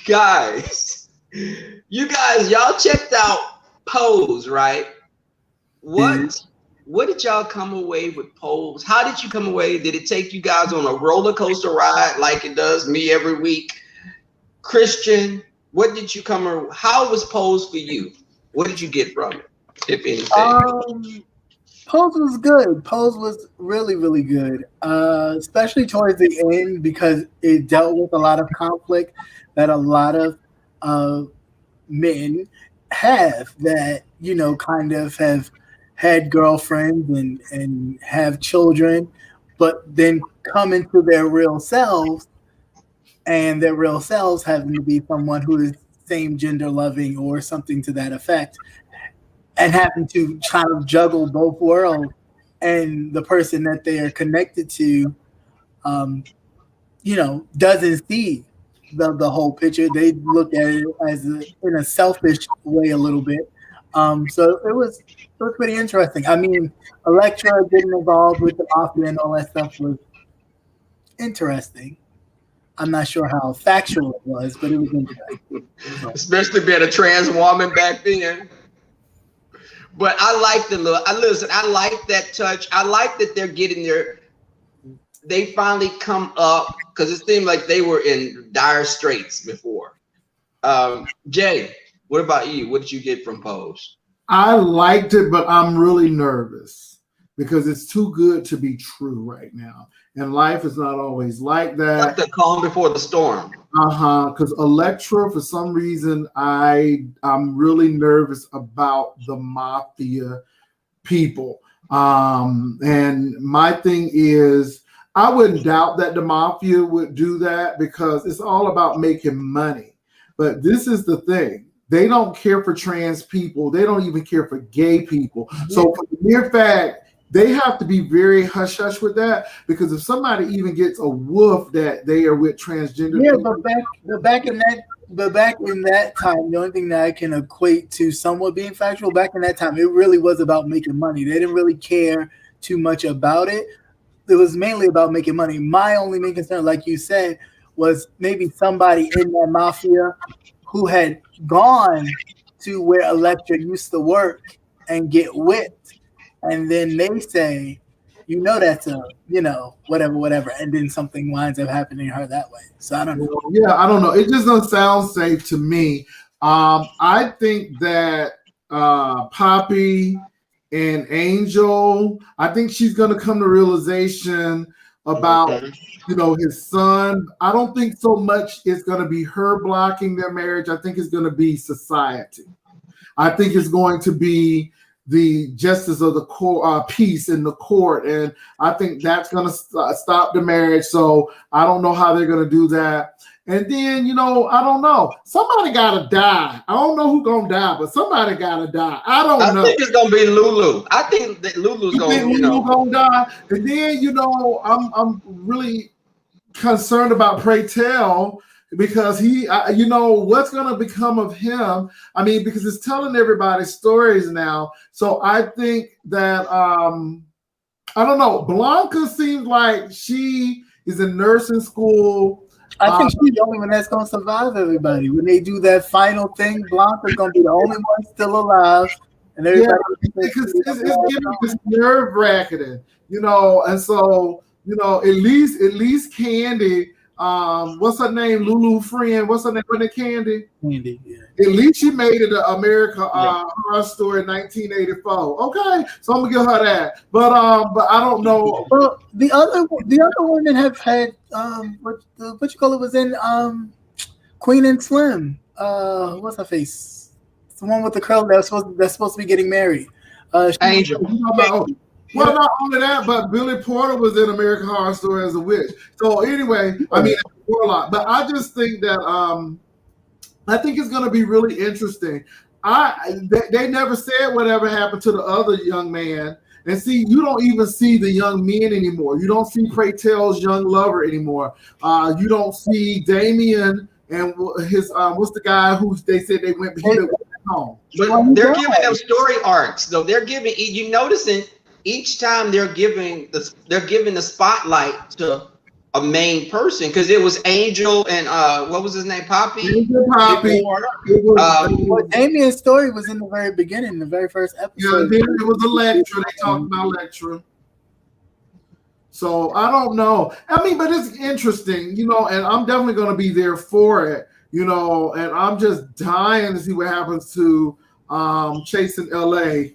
guys, y'all checked out Pose, right? What did y'all come away with Pose? How did you come away? Did it take you guys on a roller coaster ride like it does me every week? Christian, what did you how was Pose for you? What did you get from it, if anything? Pose was good. Pose was really, really good, especially towards the end because it dealt with a lot of conflict that a lot of uh, men have that kind of have had girlfriends and have children, but then come into their real selves, and their real selves having to be someone who is same gender loving or something to that effect, and having to kind of juggle both worlds, and the person that they are connected to um, doesn't see the whole picture. They look at it as in a selfish way a little bit. So it was pretty interesting. I mean, Elektra getting involved with the mafia and all that stuff was interesting. I'm not sure how factual it was, but it was interesting. So, Especially being a trans woman back then. But I like the look. I like that touch. I like that they're getting their. They finally come up because it seemed like they were in dire straits before. Jay, what about you? What did you get from Pose? I liked it, but I'm really nervous because it's too good to be true right now. And life is not always like that. Like the calm before the storm. Because Elektra, for some reason, I'm really nervous about the mafia people. And my thing is, I wouldn't doubt that the mafia would do that because it's all about making money. But this is the thing. They don't care for trans people. They don't even care for gay people. So for the mere fact, they have to be very hush hush with that because if somebody even gets a woof that they are with transgender yeah, people, but back in that time, the only thing that I can equate to somewhat being factual, back in that time, it really was about making money. They didn't really care too much about it. It was mainly about making money. My only main concern, like you said, was maybe somebody in that mafia who had gone to where Elektra used to work and get whipped. And then they say, that's whatever. And then something winds up happening to her that way. So I don't know. yeah, I don't know. It just doesn't sound safe to me. I think that Poppy and Angel, I think she's going to come to realization about his son. I don't think so much it's going to be her blocking their marriage. I think it's going to be society. I think it's going to be the justice of the court, peace in the court, and I think that's going to stop the marriage. So I don't know how they're going to do that. And then, I don't know. Somebody got to die. I don't know who's going to die, but somebody got to die. I don't know. I think it's going to be Lulu. I think that Lulu's going to die. And then, I'm really concerned about Pray Tell because he, what's going to become of him? I mean, because it's telling everybody stories now. So I think that, I don't know. Blanca seems like she is in nursing school. I think she's the only one that's going to survive everybody. When they do that final thing, Blanca's going to be the only one still alive. And everybody because it's giving this nerve wracking, and so, at least Candy, what's her name? Lulu friend. What's her name? Candy? Candy, yeah. At least she made it to America Horror Story in 1984. Okay, so I'm gonna give her that. But I don't know. Well, the other women have had what you call it was in Queen and Slim. What's her face? It's the one with the curl that's supposed to be getting married. Angel. Well, not only that, but Billy Porter was in American Horror Story as a witch. So anyway, I mean, warlock. But I just think that I think it's going to be really interesting. They never said whatever happened to the other young man. And see, you don't even see the young men anymore. You don't see Pray Tell's young lover anymore. You don't see Damien and his what's the guy who they said they went home. But they're giving them story arcs, though. They're giving you noticing each time they're giving the spotlight to a main person because it was Angel and what was his name, Poppy. Poppy. Damien's story was in the very beginning, the very first episode. Yeah, then it was Elektra. They talked about Elektra. So I don't know. I mean, but it's interesting, and I'm definitely going to be there for it, and I'm just dying to see what happens to Chasing LA.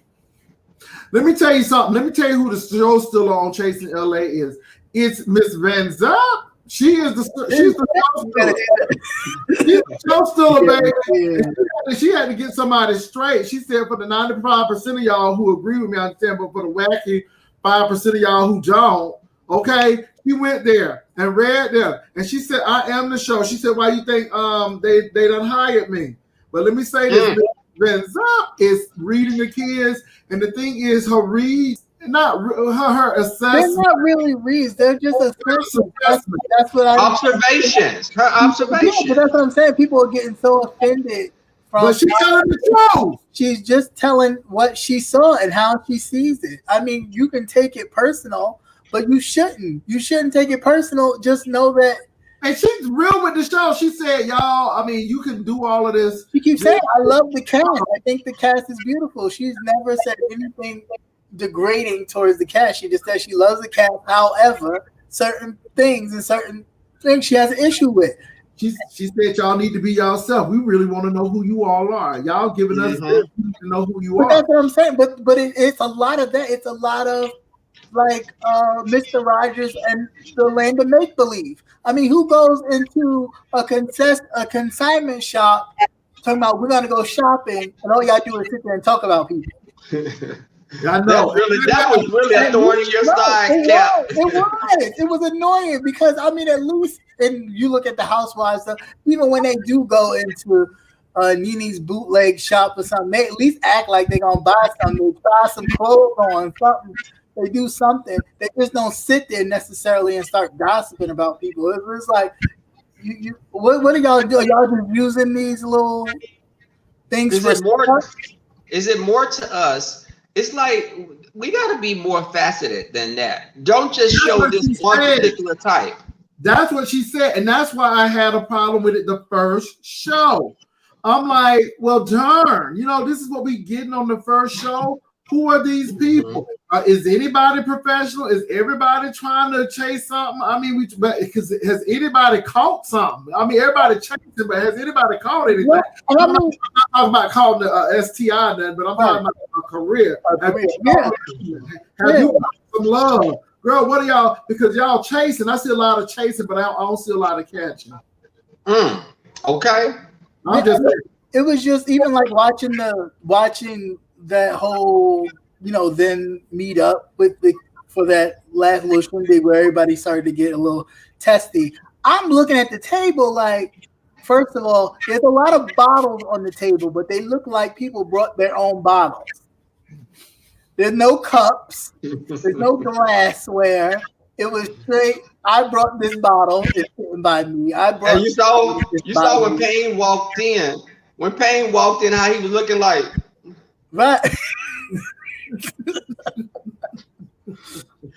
Let me tell you something. Let me tell you who the show's still on Chasing LA is. It's Miss Van Zant. She's the show still, baby. She had to get somebody straight. She said for the 95% of y'all who agree with me, I understand, but for the wacky 5% of y'all who don't, okay, she went there and read them. And she said, I am the show. She said, why you think they done hired me? But let me say this, Van Zant is reading the kids, and the thing is her reads, not her assessment. They're not really reads. They're just assessments. That's what I observations. Her observations. Yeah, but that's what I'm saying. People are getting so offended from. But she's telling the truth. She's just telling what she saw and how she sees it. I mean, you can take it personal, but you shouldn't. You shouldn't take it personal. Just know that. And she's real with the show. She said, y'all, I mean, you can do all of this. She keeps saying, I love the cast. I think the cast is beautiful. She's never said anything degrading towards the cast. She just said she loves the cast. However, certain things she has an issue with. She said y'all need to be yourself. We really want to know who you all are. Y'all giving us this, we need to know who you are. That's what I'm saying. But it's a lot of that. It's a lot of like Mr. Rogers and the land of make believe. I mean, who goes into a consignment shop talking about we're gonna go shopping and all y'all do is sit there and talk about people? I know. That was really a thorn in your side, Cap. It was annoying because I mean, at least, and you look at the housewives stuff, even when they do go into Nene's bootleg shop or something, they at least act like they're gonna buy something, they try some clothes on, something. They do something. They just don't sit there necessarily and start gossiping about people. It's like, what are y'all doing? Y'all just using these little things Is it more to us? It's like we got to be more faceted than that. Don't just show this one particular type. That's what she said, and that's why I had a problem with it the first show. I'm like, well, darn, this is what we getting on the first show. Who are these people? Is anybody professional? Is everybody trying to chase something? I mean, because has anybody caught something? I mean, everybody chasing, but has anybody caught anything? Yeah, I'm not talking about calling the STI then, but I'm talking about a career. Have you got some love? Girl, what are y'all? Because y'all chasing. I see a lot of chasing, but I don't see a lot of catching. Okay. It was just even like watching that whole, then meet up for that last little shindig where everybody started to get a little testy. I'm looking at the table like, first of all, there's a lot of bottles on the table, but they look like people brought their own bottles. There's no cups. There's no glassware. It was straight. I brought this bottle. It's sitting by me. And you saw when Payne walked in. When Payne walked in, how he was looking like. Right.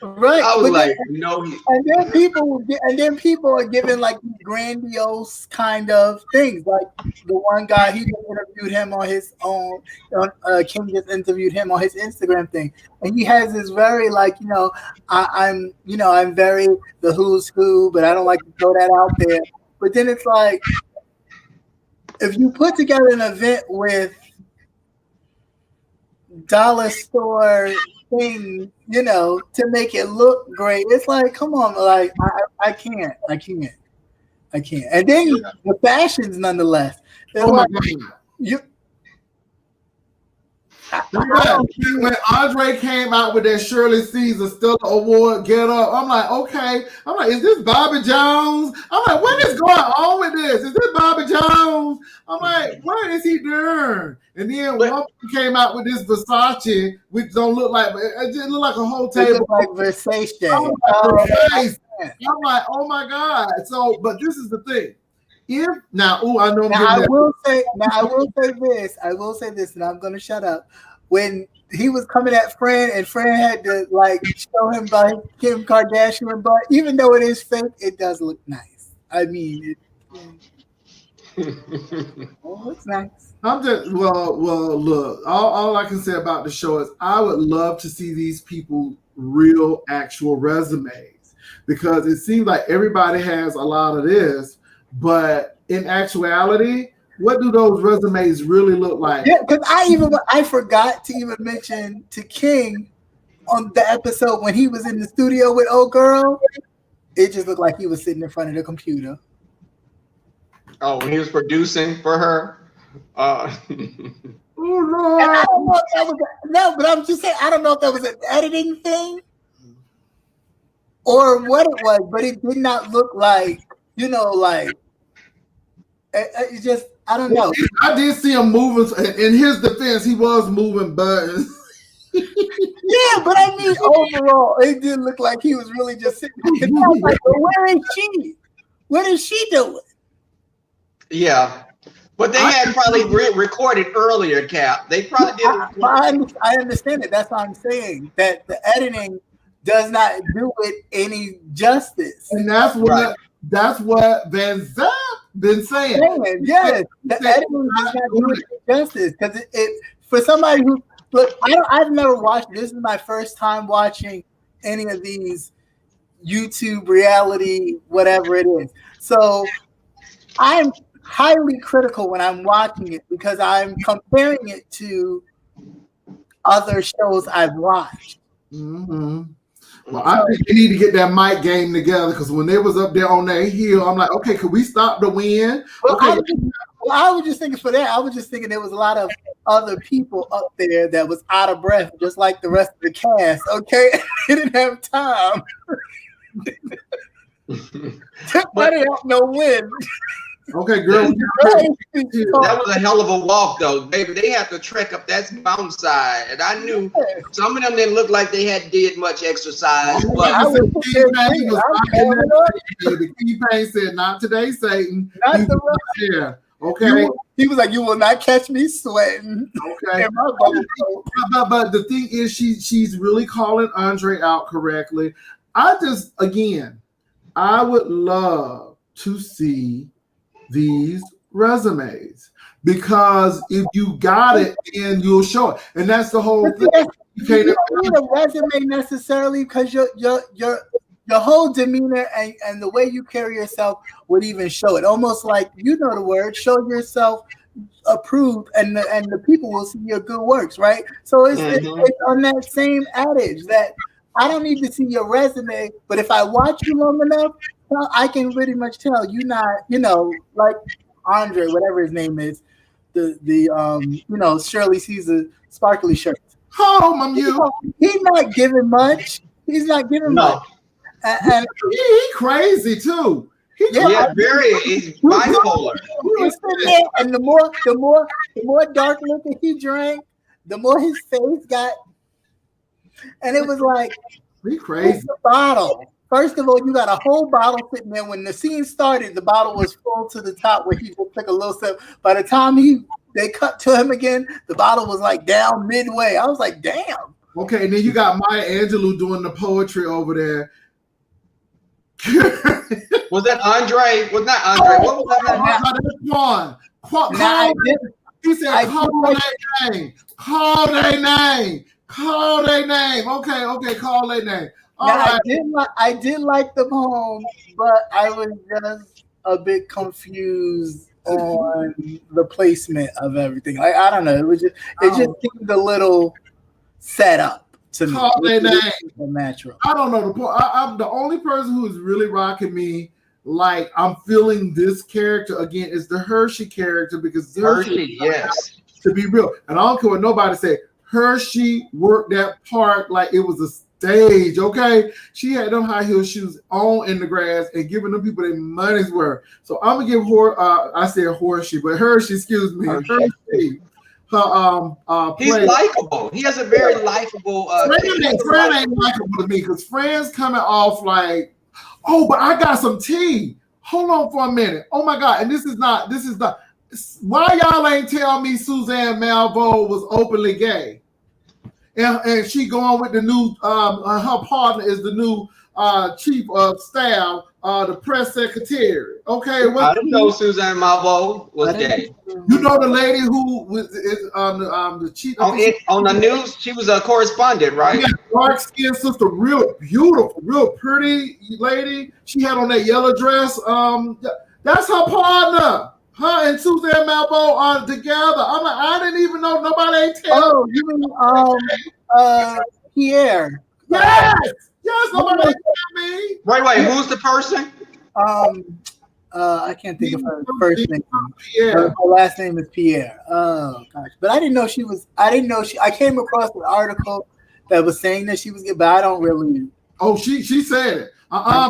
Right. I was like, no. And then people are giving like grandiose kind of things. Like the one guy, he interviewed him on his own. Kim just interviewed him on his Instagram thing, and he has this very like, I'm very the who's who, but I don't like to throw that out there. But then it's like, if you put together an event with dollar store thing, to make it look great, it's like, come on, like I can't. And then the fashions, nonetheless. Oh my God. When Andre came out with that Shirley Caesar Stella Award get up, I'm like, okay. I'm like, is this Bobby Jones? I'm like, what is going on with this? Is this Bobby Jones? I'm like, what is he doing? And then one came out with this Versace, which don't look like, it just look like a whole table. Like Versace. I'm like, oh my God. So, but this is the thing. I will say this, and I'm gonna shut up. When he was coming at Fran, and Fran had to like show him by Kim Kardashian, but even though it is fake, it does look nice. I mean, it looks nice. I'm just look. All I can say about the show is I would love to see these people real, actual resumes, because it seems like everybody has a lot of this. But in actuality, what do those resumes really look like? Yeah, because I forgot to even mention to King on the episode when he was in the studio with old girl. It just looked like he was sitting in front of the computer. Oh, when he was producing for her. Oh And I don't know if that was no, but I'm just saying I don't know if that was an editing thing or what it was, but it did not look like like it just I don't know. I did see him moving. In his defense, he was moving buttons. Yeah, but I mean, overall, it did look like he was really just sitting there. I was like, well, where is she? What is she doing? Yeah. But they had probably recorded earlier, Cap. They probably did. I understand it. That's what I'm saying. That the editing does not do it any justice. And that's what Van Zandt been saying. Yes, the editing does not do it any justice because it for somebody who look. I've never watched. This is my first time watching any of these YouTube reality, whatever it is. So I'm highly critical when I'm watching it because I'm comparing it to other shows I've watched. Mm-hmm. Well, I think you need to get that mic game together because when they was up there on that hill, I'm like, okay, could we stop the wind? Well, okay. I was just thinking for that. I was just thinking there was a lot of other people up there that was out of breath, just like the rest of the cast. Okay, they didn't have time. I didn't have no wind. Okay, girl. That was a hell of a walk, though, baby. They had to trek up that mountainside, and I knew some of them didn't look like they had did much exercise. But the T-Pain said, "Not today, Satan." Not the okay. He was like, "You will not catch me sweating." Okay. But the thing is, she's really calling Andre out correctly. I would love to see these resumes because if you got it, then you'll show it, and that's the whole thing. You don't need a resume necessarily because your whole demeanor and the way you carry yourself would even show it. Almost like the word, show yourself approved, and the people will see your good works, right? So it's on that same adage that I don't need to see your resume, but if I watch you long enough, I can pretty much tell you not, like Andre, whatever his name is, the Shirley Caesar sparkly shirt. Oh, my mute. He's not giving much. He's not giving much. And he crazy too. He's bipolar. He was sitting there, and the more dark liquor he drank, the more his face got. And it was like, he crazy. The bottle. First of all, you got a whole bottle sitting there. When the scene started, the bottle was full to the top where he just took a little sip. By the time they cut to him again, the bottle was like down midway. I was like, damn. Okay, and then you got Maya Angelou doing the poetry over there. Was that Andre? Was not Andre. What was that? Quan. He said, call their name. Call their name. Call their name. Okay, call their name. All right. I did like the poem, but I was just a bit confused on the placement of everything. Like, I don't know. It just seemed a little set up to call me. Their name. Natural. I don't know. I'm the only person who is really rocking me. Like, I'm feeling this character again is the Hershey character because Hershey, yes. To be real, and I don't care what nobody say. Hershey worked that part like it was a stage, okay? She had them high heel shoes on in the grass and giving them people their money's worth. So I'm gonna give her, I said Hershey, but Hershey, excuse me, Hershey. He's likable. He has a very likable. Fran ain't likable to me because Fran's coming off like, oh, but I got some tea. Hold on for a minute. Oh my God, and this is not. Why y'all ain't tell me Suzanne Malveaux was openly gay? And she going with the new, her partner is the new chief of staff, the press secretary. Okay, I didn't know Suzanne Malveaux was gay. You know the lady who was the chief on the news. She was a correspondent, right? Yeah, dark skinned sister, real beautiful, real pretty lady. She had on that yellow dress. That's her partner. her and Suzanne Malveaux are together. I'm like, I didn't even know. Nobody ain't tell. Oh, you mean Pierre? Yes, yes. Nobody ain't tell me. Wait. Who's the person? I can't think of her first name. Pierre. Her last name is Pierre. Oh gosh, but I didn't know she was. I didn't know she. I came across an article that was saying that she was gay, but I don't really. Oh, she said it.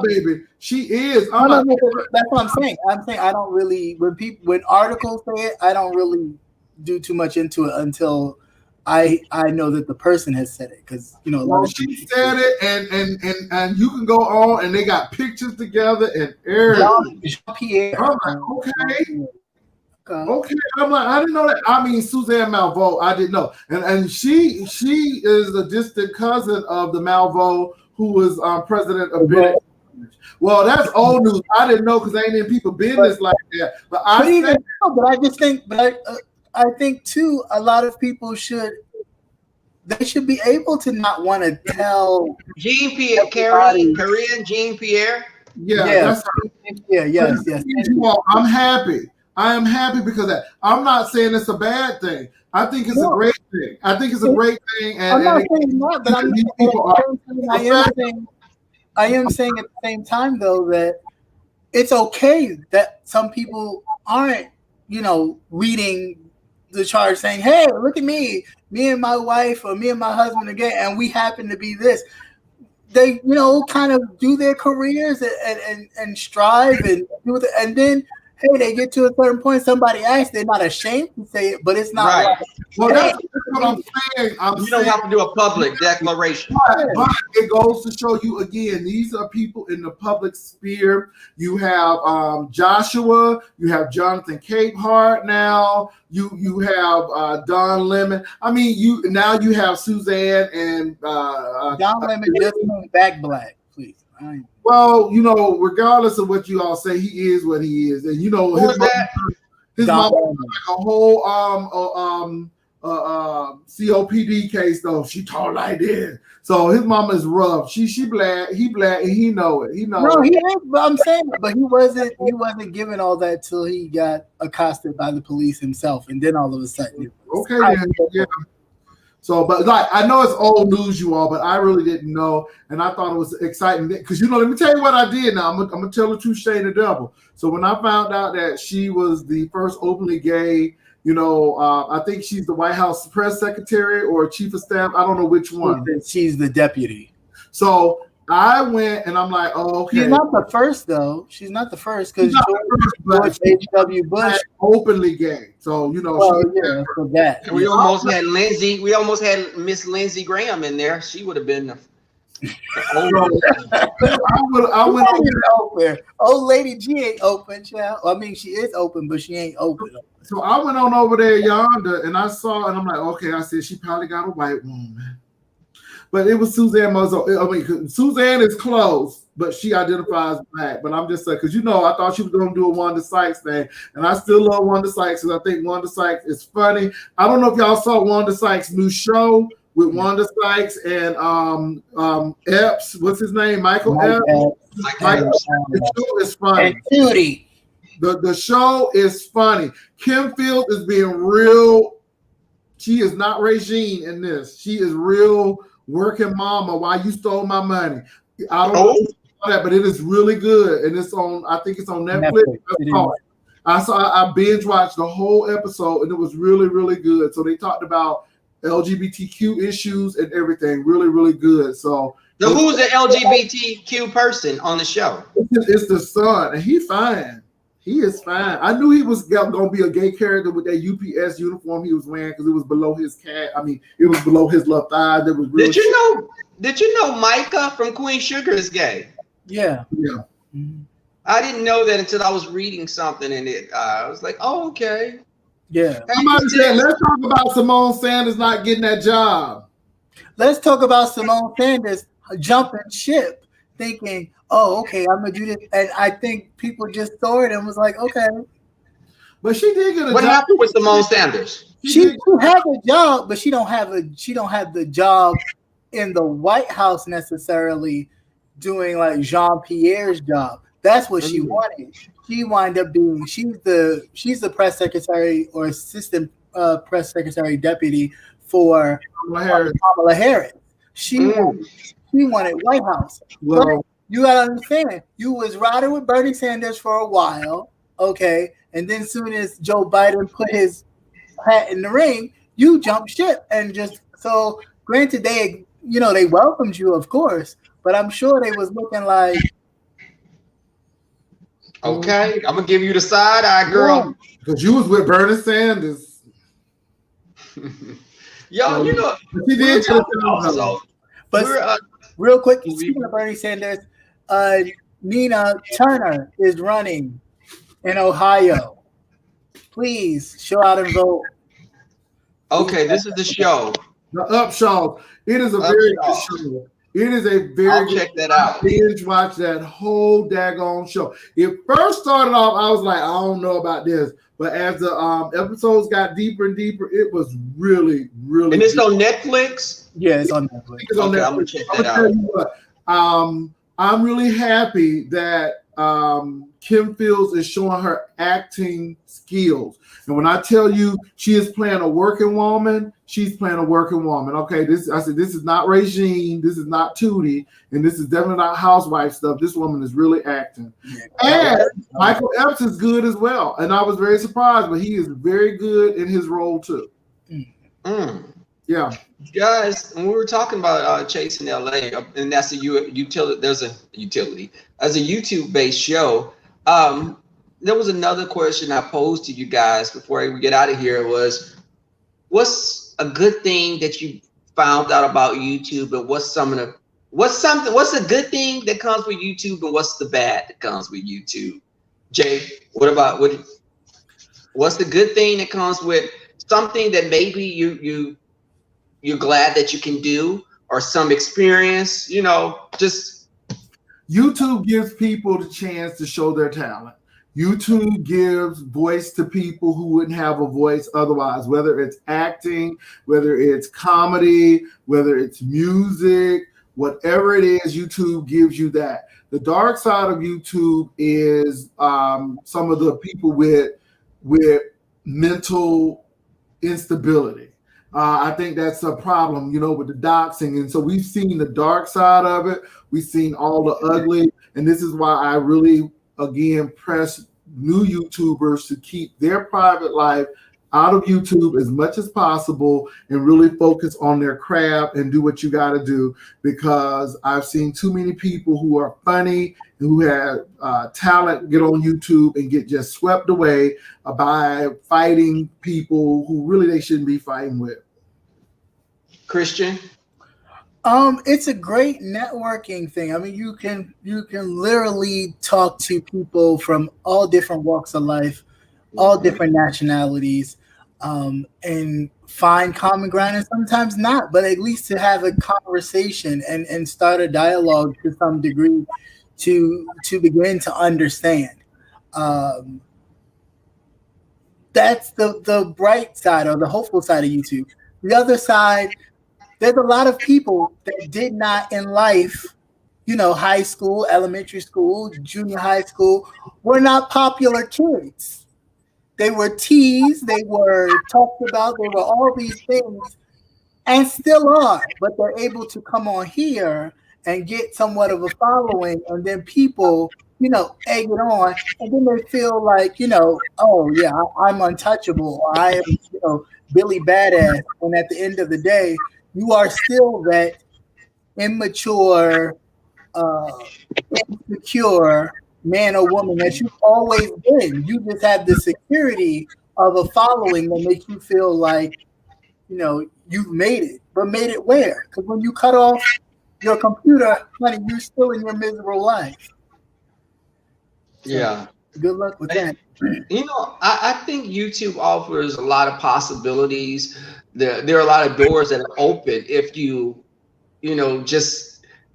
Baby, she is. No, that's what I'm saying. I'm saying I don't really when articles say it, I don't really do too much into it until I know that the person has said it, because she said it, and you can go on, and they got pictures together and everything. Jean-Pierre. I'm like, okay. I'm like, I didn't know that. I mean, Suzanne Malveaux, I didn't know, and she is a distant cousin of the Malveaux who was president of Bennett. Well, that's old news. I didn't know because ain't in people business like that. But I think too, a lot of people should be able to not want to tell Korean Jean Pierre. Yes. I'm happy. I am happy because of that. I'm not saying it's a bad thing. I think it's a great thing. I think it's a great thing. And, I'm not saying that, but I am saying at the same time, though, that it's okay that some people aren't, reading the charge saying, "Hey, look at me and my wife or me and my husband again, and we happen to be this." They, kind of do their careers and strive and do it, and then. Hey, they get to a certain point. Somebody asks, they're not ashamed to say it, but it's not right. Like, well, that's what I'm saying. You don't have to do a public declaration. But it goes to show you again, these are people in the public sphere. You have Joshua, you have Jonathan Capehart now, you have Don Lemon. I mean, you have Suzanne and Don Lemon just went back black, please. Well, regardless of what you all say, he is what he is, and his mom like a whole COPD case though. She talk like this, so his mama is rough. She black, he black, and he know it. He know. No, he ain't. But I'm saying, but he wasn't giving all that till he got accosted by the police himself, and then all of a sudden, yeah. So, but I know it's old news, you all, but I really didn't know, and I thought it was exciting because let me tell you what I did. Now I'm gonna tell the truth, shade the devil. So when I found out that she was the first openly gay, I think she's the White House press secretary or chief of staff. I don't know which one. She's the deputy. So I went and I'm like, oh, okay. She's not the first though. She's not the first because George H.W. Bush openly gay. So for that. And we almost had Lindsey. We almost had Miss Lindsey Graham in there. She would have been. I went over. Old lady G ain't open, child. I mean, she is open, but she ain't open. So I went on over there yonder, and I saw, and I'm like, okay. I said she probably got a white woman. But it was Suzanne Malveaux. I mean, Suzanne is close, but she identifies black. But I'm just saying, because I thought she was going to do a Wanda Sykes thing, and I still love Wanda Sykes because I think Wanda Sykes is funny. I don't know if y'all saw Wanda Sykes' new show with Wanda Sykes and Epps. What's his name? Michael Epps. The show is funny. And Judy. The show is funny. Kim Fields is being real. She is not Regine in this. She is real. Working mama, why you stole my money? I don't know that, but it is really good, and it's on. I think it's on Netflix. I binge watched the whole episode, and it was really, really good. So they talked about LGBTQ issues and everything. Really, really good. So who's the LGBTQ person on the show? It's the son, and he's fine. He is fine. I knew he was going to be a gay character with that UPS uniform he was wearing because it was below his cat. I mean, it was below his left thigh. That was real. Did you know Micah from Queen Sugar is gay? Yeah. Mm-hmm. I didn't know that until I was reading something in it. I was like, oh, okay. Yeah. Somebody said, let's talk about Simone Sanders not getting that job. Let's talk about Simone Sanders jumping ship, thinking, oh, okay, I'm gonna do this, and I think people just saw it and was like, okay. But she did get a job. What happened with Simone Sanders? She had a job, but she don't have the job in the White House necessarily doing like Jean Pierre's job. That's what she wanted. She wound up being she's the press secretary or assistant press secretary deputy for Kamala Harris. She wanted White House. Well, but you gotta understand, you was riding with Bernie Sanders for a while, okay, and then soon as Joe Biden put his hat in the ring, you jumped ship and just so. Granted, they welcomed you, of course, but I'm sure they was looking like. Okay, I'm gonna give you the side eye, girl. Because you was with Bernie Sanders. Yo, you know, he did. But real quick, speaking of Bernie Sanders, Nina Turner is running in Ohio. Please show out and vote. Okay, this is the show. The Upshaw. It is a very good show. It is a very I'll check that out. Binge watch that whole daggone show. It first started off, I was like, I don't know about this. But as the episodes got deeper and deeper, it was really, really. And it's on Netflix? Yeah, it's on Netflix. It's on Netflix. I'm gonna check that out. I'm really happy that Kim Fields is showing her acting skills. And when I tell you she is playing a working woman, she's playing a working woman. Okay, this is not Regine, this is not Tootie, and this is definitely not housewife stuff. This woman is really acting. And Michael Epps is good as well. And I was very surprised, but he is very good in his role too. Yeah. Guys, when we were talking about Chasing LA, and that's a utility, there's a utility as a YouTube-based show. There was another question I posed to you guys before we get out of here was, what's a good thing that you found out about YouTube, and what's a good thing that comes with YouTube, and what's the bad that comes with YouTube? Jay, what's the good thing that comes with something that maybe you're glad that you can do, or some experience, just YouTube gives people the chance to show their talent. YouTube gives voice to people who wouldn't have a voice otherwise, whether it's acting, whether it's comedy, whether it's music, whatever it is, YouTube gives you that. The dark side of YouTube is some of the people with mental instability. I think that's a problem, with the doxing. And so we've seen the dark side of it. We've seen all the ugly. And this is why I really, again, press new YouTubers to keep their private life out of YouTube as much as possible and really focus on their craft and do what you got to do, because I've seen too many people who are funny and who have talent get on YouTube and get just swept away by fighting people who really they shouldn't be fighting with. Christian? It's a great networking thing. I mean, you can literally talk to people from all different walks of life, all different nationalities, and find common ground, and sometimes not, but at least to have a conversation and start a dialogue to some degree to begin to understand. That's the bright side or the hopeful side of YouTube. The other side, there's a lot of people that did not in life, high school, elementary school, junior high school, were not popular kids. They were teased, they were talked about, they were all these things, and still are, but they're able to come on here and get somewhat of a following, and then people, egg it on, and then they feel like, oh yeah, I'm untouchable, or I am, Billy Badass, and at the end of the day, you are still that immature, insecure man or woman that you've always been. You just have the security of a following that makes you feel like, you've made it. But made it where? Because when you cut off your computer, honey, you're still in your miserable life. Yeah. Good luck with that. I think YouTube offers a lot of possibilities. There are a lot of doors that are open if you, just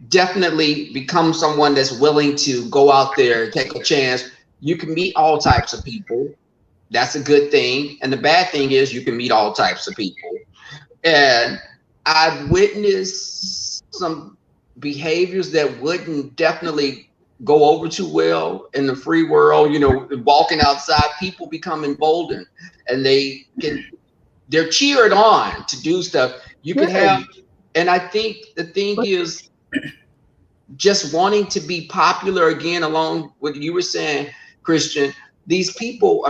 definitely become someone that's willing to go out there and take a chance. You can meet all types of people. That's a good thing. And the bad thing is you can meet all types of people. And I've witnessed some behaviors that wouldn't definitely go over too well in the free world. You know, walking outside, people become emboldened, and they're cheered on to do stuff. You can have, and I think the thing is just wanting to be popular again, along with you were saying, Christian. These people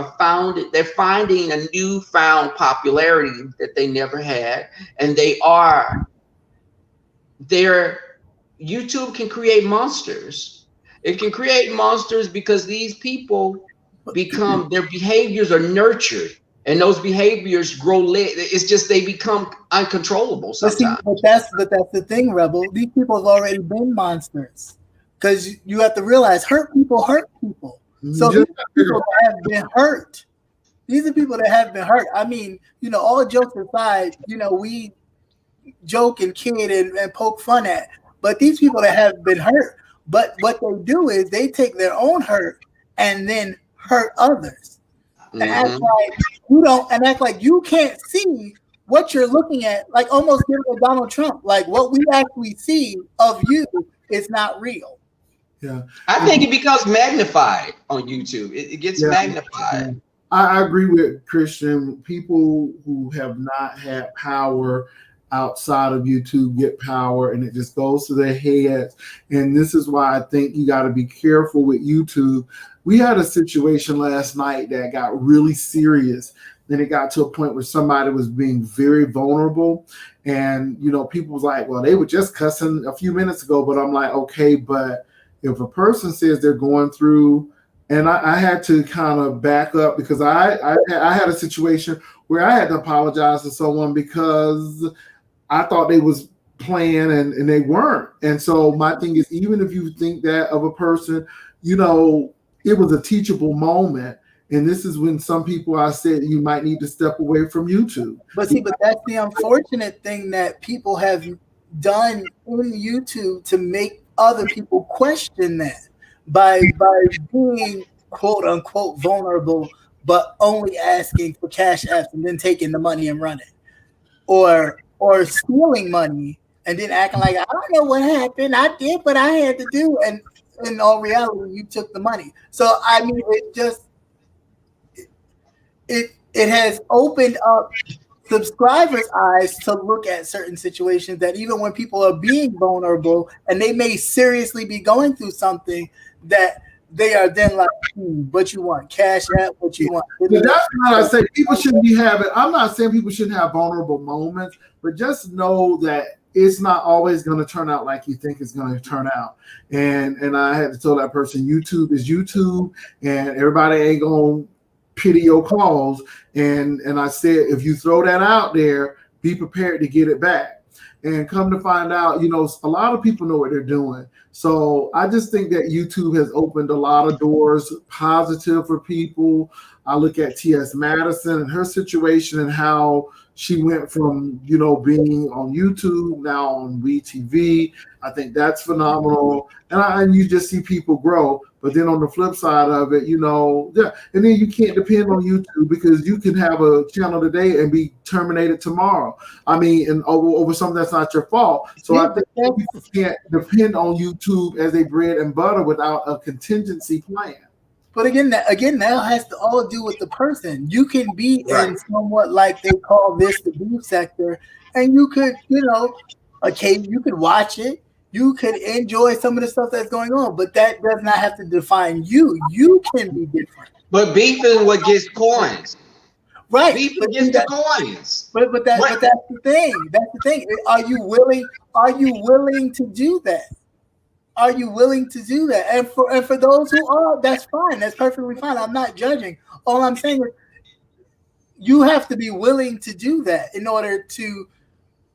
they're finding a newfound popularity that they never had, and YouTube can create monsters. It can create monsters because these people their behaviors are nurtured, and those behaviors grow. It's just they become uncontrollable sometimes. But that's the thing, Rebel. These people have already been monsters, because you have to realize hurt people hurt people. So these are people that have been hurt. These are people that have been hurt. I mean, you know, all jokes aside, you know, we joke and kid and poke fun at, but these people that have been hurt. But what they do is they take their own hurt and then hurt others, and act like you don't, and act like you can't see what you're looking at. Like almost give it to Donald Trump. Like what we actually see of you is not real. Yeah, I think it becomes magnified on YouTube. It gets magnified. I agree with Christian. People who have not had power outside of YouTube get power, and it just goes to their heads. And this is why I think you got to be careful with YouTube. We had a situation last night that got really serious. Then it got to a point where somebody was being very vulnerable, and you know, people was like, well, they were just cussing a few minutes ago. But I'm like, okay, but if a person says they're going through, and I had to kind of back up, because I had a situation where I had to apologize to someone because I thought they was playing and they weren't. And so my thing is, even if you think that of a person, you know, it was a teachable moment. And this is when some people, I said, you might need to step away from YouTube. But that's the unfortunate thing that people have done on YouTube to make other people question that by being quote unquote vulnerable, but only asking for cash apps and then taking the money and running, or stealing money and then acting like, I don't know what happened, I did what I had to do, and in all reality you took the money. So I mean, it has opened up subscribers' eyes to look at certain situations that even when people are being vulnerable and they may seriously be going through something, that they are then like, what you want, cash app, what you want. But that's what I say. People shouldn't be having, I'm not saying people shouldn't have vulnerable moments, but just know that it's not always going to turn out like you think it's going to turn out. And I had to tell that person, YouTube is YouTube, and everybody ain't going to pity your calls. And I said, if you throw that out there, be prepared to get it back. And come to find out, you know, a lot of people know what they're doing. So I just think that YouTube has opened a lot of doors positive for people. I look at T.S. Madison and her situation and how she went from, you know, being on YouTube now on WeTV. I think that's phenomenal. And you just see people grow. But then on the flip side of it, you know, yeah, and then you can't depend on YouTube, because you can have a channel today and be terminated tomorrow. I mean, and over something that's not your fault. So I think you can't depend on YouTube as a bread and butter without a contingency plan. But again, that has to all do with the person. You can be in somewhat like they call this the beef sector, and you could, you know, you could watch it. You could enjoy some of the stuff that's going on, but that does not have to define you. You can be different. But beefing what gets coins. Right. Beefing gets the coins. But that's the thing. That's the thing. Are you willing to do that? Are you willing to do that? And for those who are, that's fine. That's perfectly fine. I'm not judging. All I'm saying is you have to be willing to do that in order to,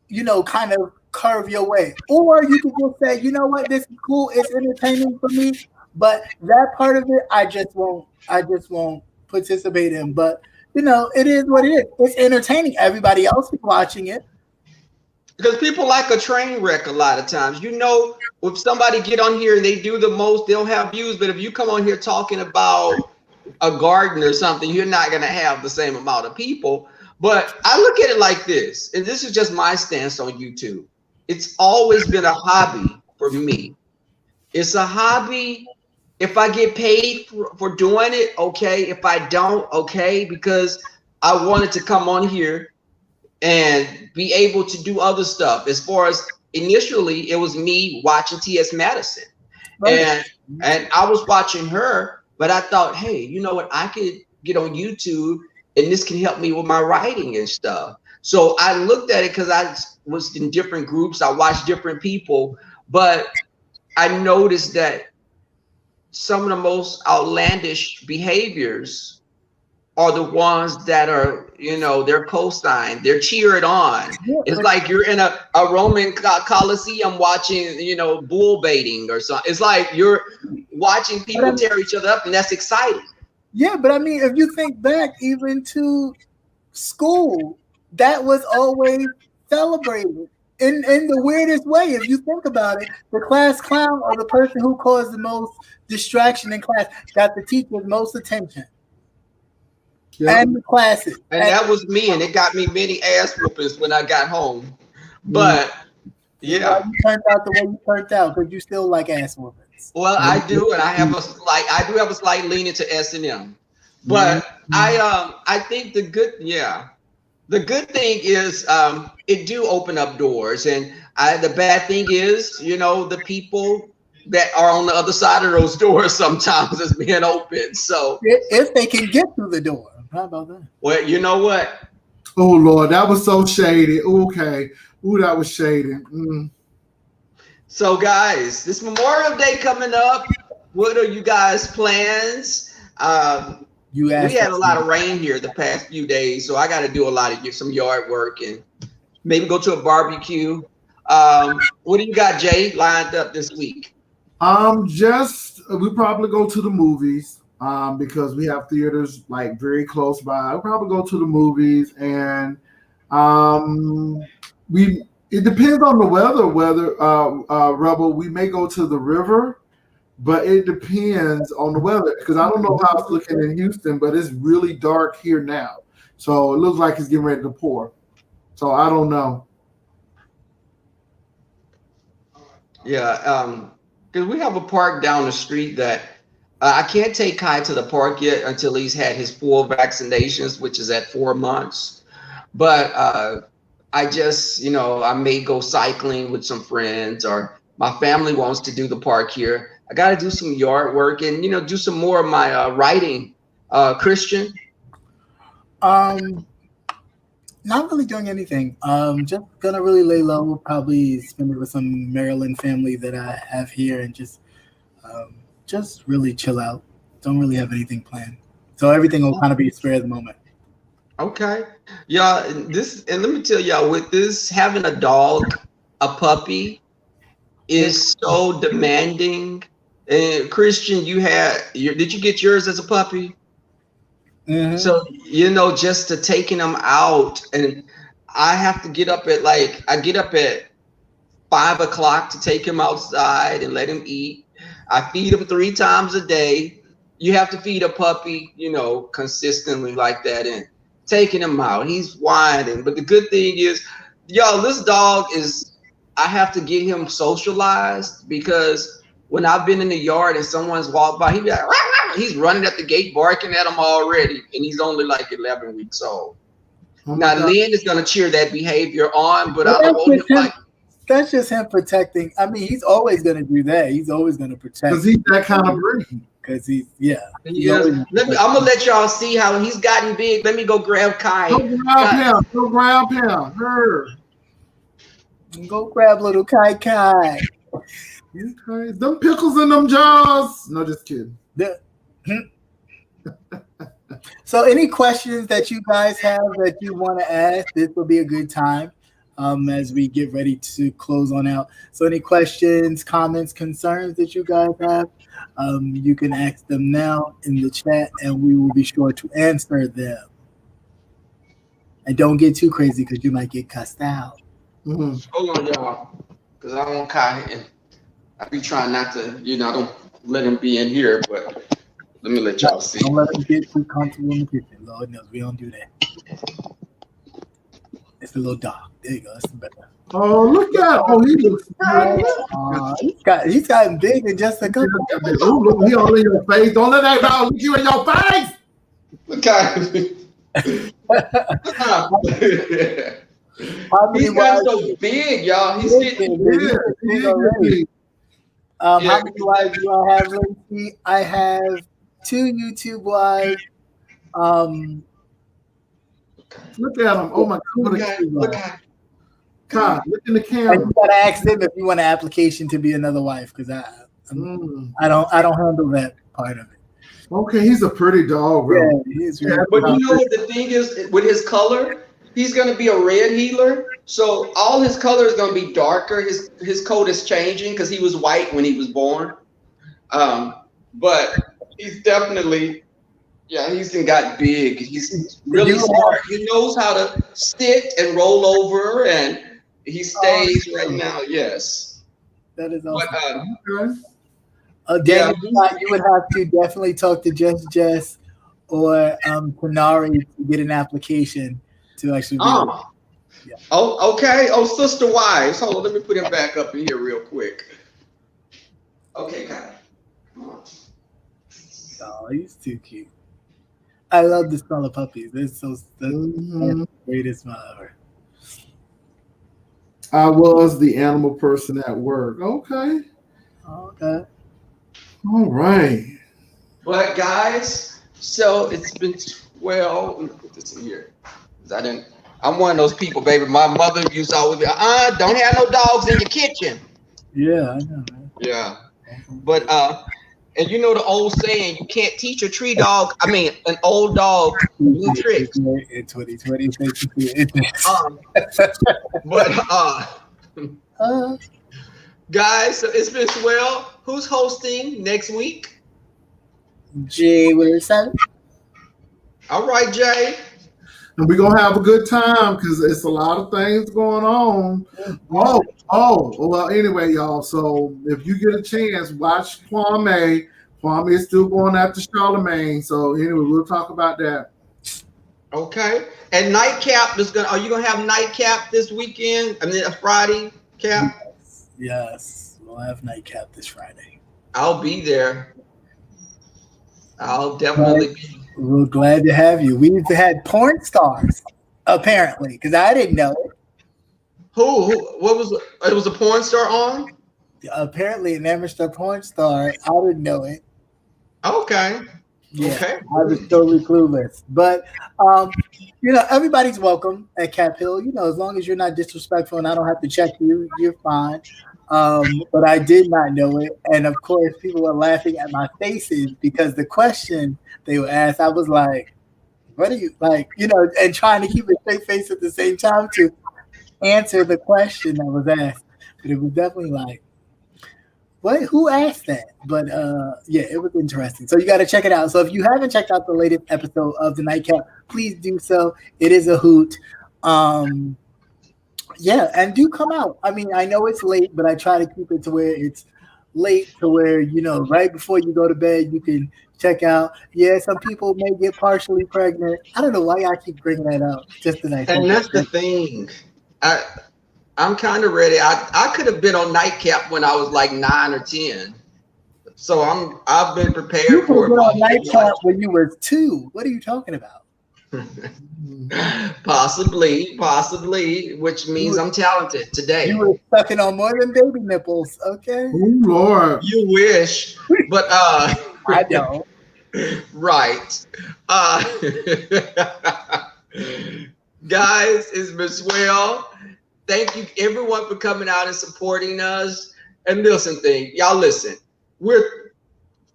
you know, kind of curve your way. Or you can just say, you know what, this is cool, it's entertaining for me, but that part of it I just won't participate in. But you know, it is what it is. It's entertaining. Everybody else is watching it. Because people like a train wreck a lot of times. You know, if somebody get on here and they do the most, they'll have views. But if you come on here talking about a garden or something, you're not going to have the same amount of people. But I look at it like this, and this is just my stance on YouTube. It's always been a hobby for me. It's a hobby if I get paid for doing it, okay. If I don't, okay, because I wanted to come on here and be able to do other stuff. As far as initially, it was me watching T.S. Madison, Right. and I was watching her, but I thought, hey, you know what? I could get on YouTube, and this can help me with my writing and stuff. So I looked at it because I was in different groups. I watched different people, but I noticed that some of the most outlandish behaviors are the ones that are, they're co-signed, they're cheered on. Yeah, It's like you're in a Roman Coliseum watching, bull baiting or something. It's like you're watching people tear each other up, and that's exciting. yeah, but I mean, if you think back even to school, that was always celebrated in the weirdest way. If you think about it, the class clown or the person who caused the most distraction in class got the teacher's most attention. Yeah. And the classes. And that was me, and it got me many ass whoopings when I got home. But yeah, you turned out the way you turned out because you still like ass whoopings. Well, I do, and I have a slight leaning to S&M. But I think the good thing is it do open up doors, and the bad thing is, the people that are on the other side of those doors sometimes is being open. So if they can get through the door. How about that? Well, you know what? Oh Lord, that was so shady. Okay. Ooh, that was shady. So guys, this Memorial Day coming up. What are you guys' plans? We had a lot of rain here the past few days, so I got to do a lot of some yard work and maybe go to a barbecue. What do you got, Jay, lined up this week? We probably go to the movies. Because we have theaters like very close by. I'll probably go to the movies, and it depends on the weather. Rebel, we may go to the river, but it depends on the weather because I don't know how it's looking in Houston, but it's really dark here now, so it looks like it's getting ready to pour. So I don't know. Yeah, because we have a park down the street that. I can't take Kai to the park yet until he's had his full vaccinations, which is at 4 months. But I just, I may go cycling with some friends, or my family wants to do the park here. I got to do some yard work and, do some more of my writing. Christian? Not really doing anything. Just gonna really lay low. Probably spend it with some Maryland family that I have here, and just really chill out. Don't really have anything planned. So everything will kind of be a spare at the moment. Okay. Yeah, and let me tell y'all, with this, having a dog, a puppy, is so demanding. And Christian, did you get yours as a puppy? Mm-hmm. So, just to taking them out, and I have to get up at 5 o'clock to take him outside and let him eat. I feed him 3 times a day. You have to feed a puppy, consistently like that, and taking him out. He's whining. But the good thing is, this dog I have to get him socialized, because when I've been in the yard and someone's walked by, he'd be like, rah, rah. He's running at the gate, barking at him already. And he's only like 11 weeks old. Now, Lynn is going to cheer that behavior on, but I don't want him like. That's just him protecting. I mean, he's always going to do that. He's always going to protect. Because he's that kind of breed. Because I'm going to let y'all see how he's gotten big. Let me go grab Kai. Go grab him. Her. Go grab little Kai. Okay. Them pickles in them jaws. No, just kidding. So any questions that you guys have that you want to ask, this will be a good time. As we get ready to close on out. So any questions, comments, concerns that you guys have, you can ask them now in the chat, and we will be sure to answer them. And don't get too crazy because you might get cussed out. Mm-hmm. Hold on, y'all, because I want Kai, and I be trying not to, I don't let him be in here, but let me let y'all see. Don't let him get too comfortable in the kitchen. Lord knows we don't do that. It's a little dark. There you go. That's better. Oh, look at oh, he looks He's gotten big in just a couple. Oh, look, he all in your face. Don't let that dog look you in your face. Okay. He's gotten so big, y'all. He's getting big. How many wives do I have, Lindsay? I have 2 YouTube wives. Look at him. Oh my God. Look at him. God, look in the camera. And you gotta ask them if you want an application to be another wife, because I don't handle that part of it. Okay, he's a pretty dog, bro. Yeah, he is. But you know what the thing is with his color? He's gonna be a red heeler, so all his color is gonna be darker. His coat is changing because he was white when he was born. But he's definitely, he's got big. He's really smart. He knows how to sit and roll over, and he stays right now. Yes, that is awesome. But, you would have to definitely talk to Jess or Panari to get an application to actually be Oh, okay. Oh, Sister Wives. Hold on, let me put him back up in here real quick. Okay, got it. Oh, he's too cute. I love the smell of puppies. That's the greatest smell ever. I was the animal person at work. Okay. Okay. All right. But guys, so it's been let me put this in here. I'm one of those people, baby. My mother used to always be, don't have no dogs in your kitchen. Yeah, I know, man. Yeah. But and you know the old saying, you can't teach an old dog new tricks. In 2020, guys, so it's been swell. Who's hosting next week? G Woodson. All right, Jay. And we're gonna have a good time because it's a lot of things going on. Well, anyway, y'all. So if you get a chance, watch Kwame. Kwame is still going after Charlemagne. So anyway, we'll talk about that. Okay. And Nightcap are you gonna have Nightcap this weekend? I mean, a Friday, Cap? Yes. We'll have Nightcap this Friday. I'll be there. I'll definitely be. We're glad to have you. We've had porn stars, apparently, because I didn't know it. Who? What was it? It was a porn star on? Apparently, an amateur porn star. I didn't know it. Okay. Yeah, okay. I was totally clueless. But, everybody's welcome at Cap Hill. As long as you're not disrespectful and I don't have to check you, you're fine. But I did not know it. And, of course, people were laughing at my faces because the question they were asked, I was like, what are you, like, and trying to keep a straight face at the same time to answer the question that was asked. But it was definitely like, what? Who asked that? But it was interesting. So you got to check it out. So if you haven't checked out the latest episode of the Nightcap, please do so. It is a hoot. And do come out. I mean, I know it's late, but I try to keep it to where it's late to where, right before you go to bed, you can check out. Yeah, some people may get partially pregnant. I don't know why I keep bringing that up. Just tonight. And that's the thing. I'm kind of ready. I could have been on Nightcap when I was like 9 or 10. So I've been prepared for it. On Nightcap when you were 2. What are you talking about? Possibly, which means I'm talented today. You were sucking on more than baby nipples, okay? Oh Lord. You wish, but I don't. Right. Guys, it's been swell. Thank you everyone for coming out and supporting us. And listen, we're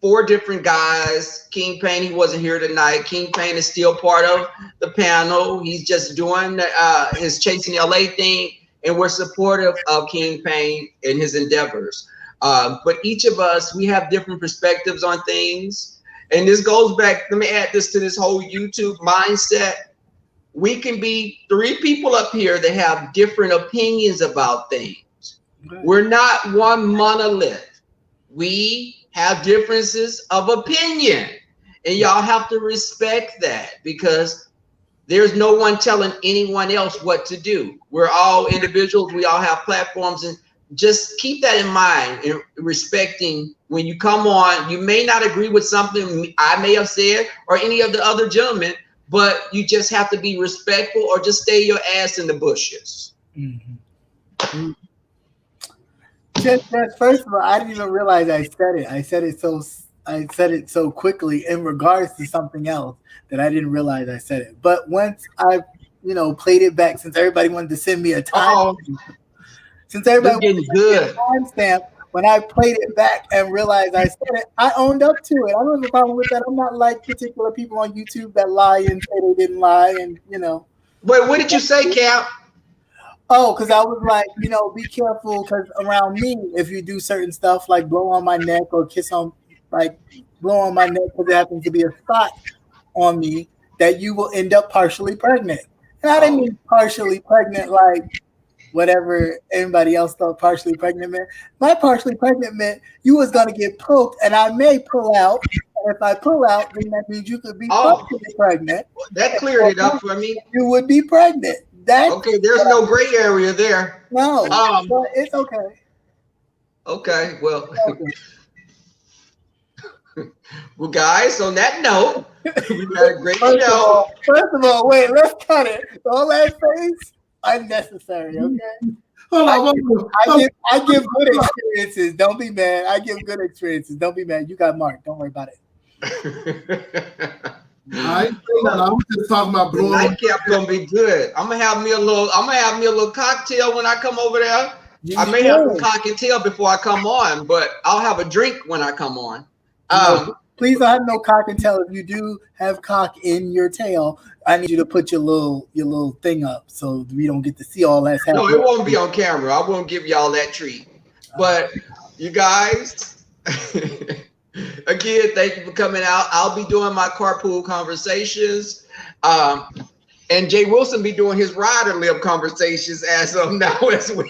4 different guys. King Payne, he wasn't here tonight. King Payne is still part of the panel. He's just doing his Chasing LA thing, and we're supportive of King Payne and his endeavors. But each of us, we have different perspectives on things. And this goes back, let me add this to this whole YouTube mindset. We can be 3 people up here that have different opinions about things. Okay. We're not one monolith. We have differences of opinion, and y'all have to respect that because There's no one telling anyone else what to do. We're all individuals. We all have platforms, and just keep that in mind and respecting when you come on. You may not agree with something I may have said or any of the other gentlemen, but you just have to be respectful or just stay your ass in the bushes. Mm-hmm. Just first of all, I didn't even realize I said it. I said it so quickly in regards to something else that I didn't realize I said it. But once I, played it back, since everybody wanted to send me a time, since everybody wanted to send me a timestamp, when I played it back and realized I said it, I owned up to it. I don't have a problem with that. I'm not like particular people on YouTube that lie and say they didn't lie, and Wait, what did you say, Cap? Oh, because I was like, be careful, because around me, if you do certain stuff like blow on my neck or blow on my neck because it happens to be a spot on me, that you will end up partially pregnant. And I didn't mean partially pregnant like whatever anybody else thought partially pregnant meant. My partially pregnant meant you was going to get poked and I may pull out. And if I pull out, then that means you could be partially pregnant. That cleared it up for me. You would be pregnant. Okay, there's no gray area there. No, but it's okay. Okay, well. Well, guys, on that note, we had a great show. First of all, wait, let's cut it. All that face, unnecessary, okay? I give good experiences. Don't be mad. I give good experiences. Don't be mad. You got Mark. Don't worry about it. I was just talking about blowing. The nightcap gonna be good. I'm gonna have me a little cocktail when I come over there. I may have some cocktail before I come on, but I'll have a drink when I come on. Please don't have no cock and tail. If you do have cock in your tail, I need you to put your little thing up so we don't get to see all that happening. No, it won't be on camera. I won't give y'all that treat. But you guys, again, thank you for coming out. I'll be doing my carpool conversations. And Jay Woodson be doing his rider lib conversations as of now as well.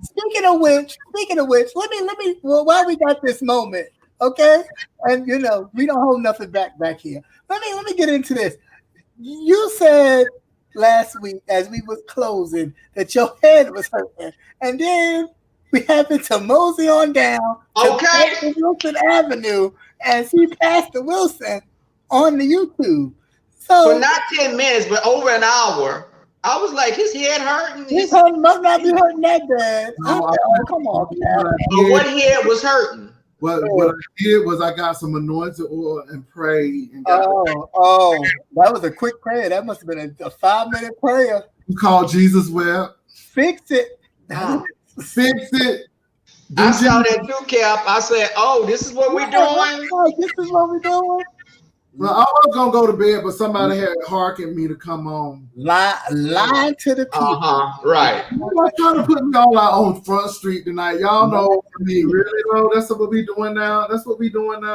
Speaking of which, let me. Well, while we got this moment, okay, and we don't hold nothing back here. Let me get into this. You said last week as we was closing that your head was hurting, and then we happened to mosey on down to Wilson Avenue and see Pastor Wilson on the YouTube. So for not 10 minutes, but over an hour. I was like, his head hurting. His head must not be hurting that bad. Come on, but what head was hurting? What I did was I got some anointed oil and prayed. And that was a quick prayer. That must have been a 5-minute prayer. You called Jesus well. Fix it. Fix it. I saw that too, Cap. I said, this is what we're doing. This is what we're doing. Well, I was gonna go to bed, but somebody had hearkened me to come on. Lie to the people. Right. I'm trying to put me all out on Front Street tonight. Y'all know me, really though. That's what we doing now.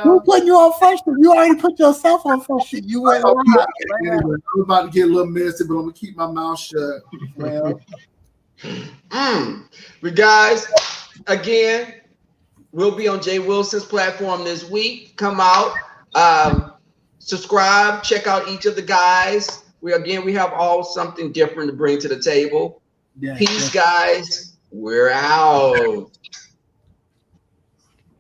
Who putting you on Front Street? You already put yourself on Front Street. You went live. Anyway, I'm about to get a little messy, but I'm gonna keep my mouth shut. Well, but guys, again, we'll be on Jay Wilson's platform this week. Come out. Subscribe, check out each of the guys. We have all something different to bring to the table. Peace, guys. We're out.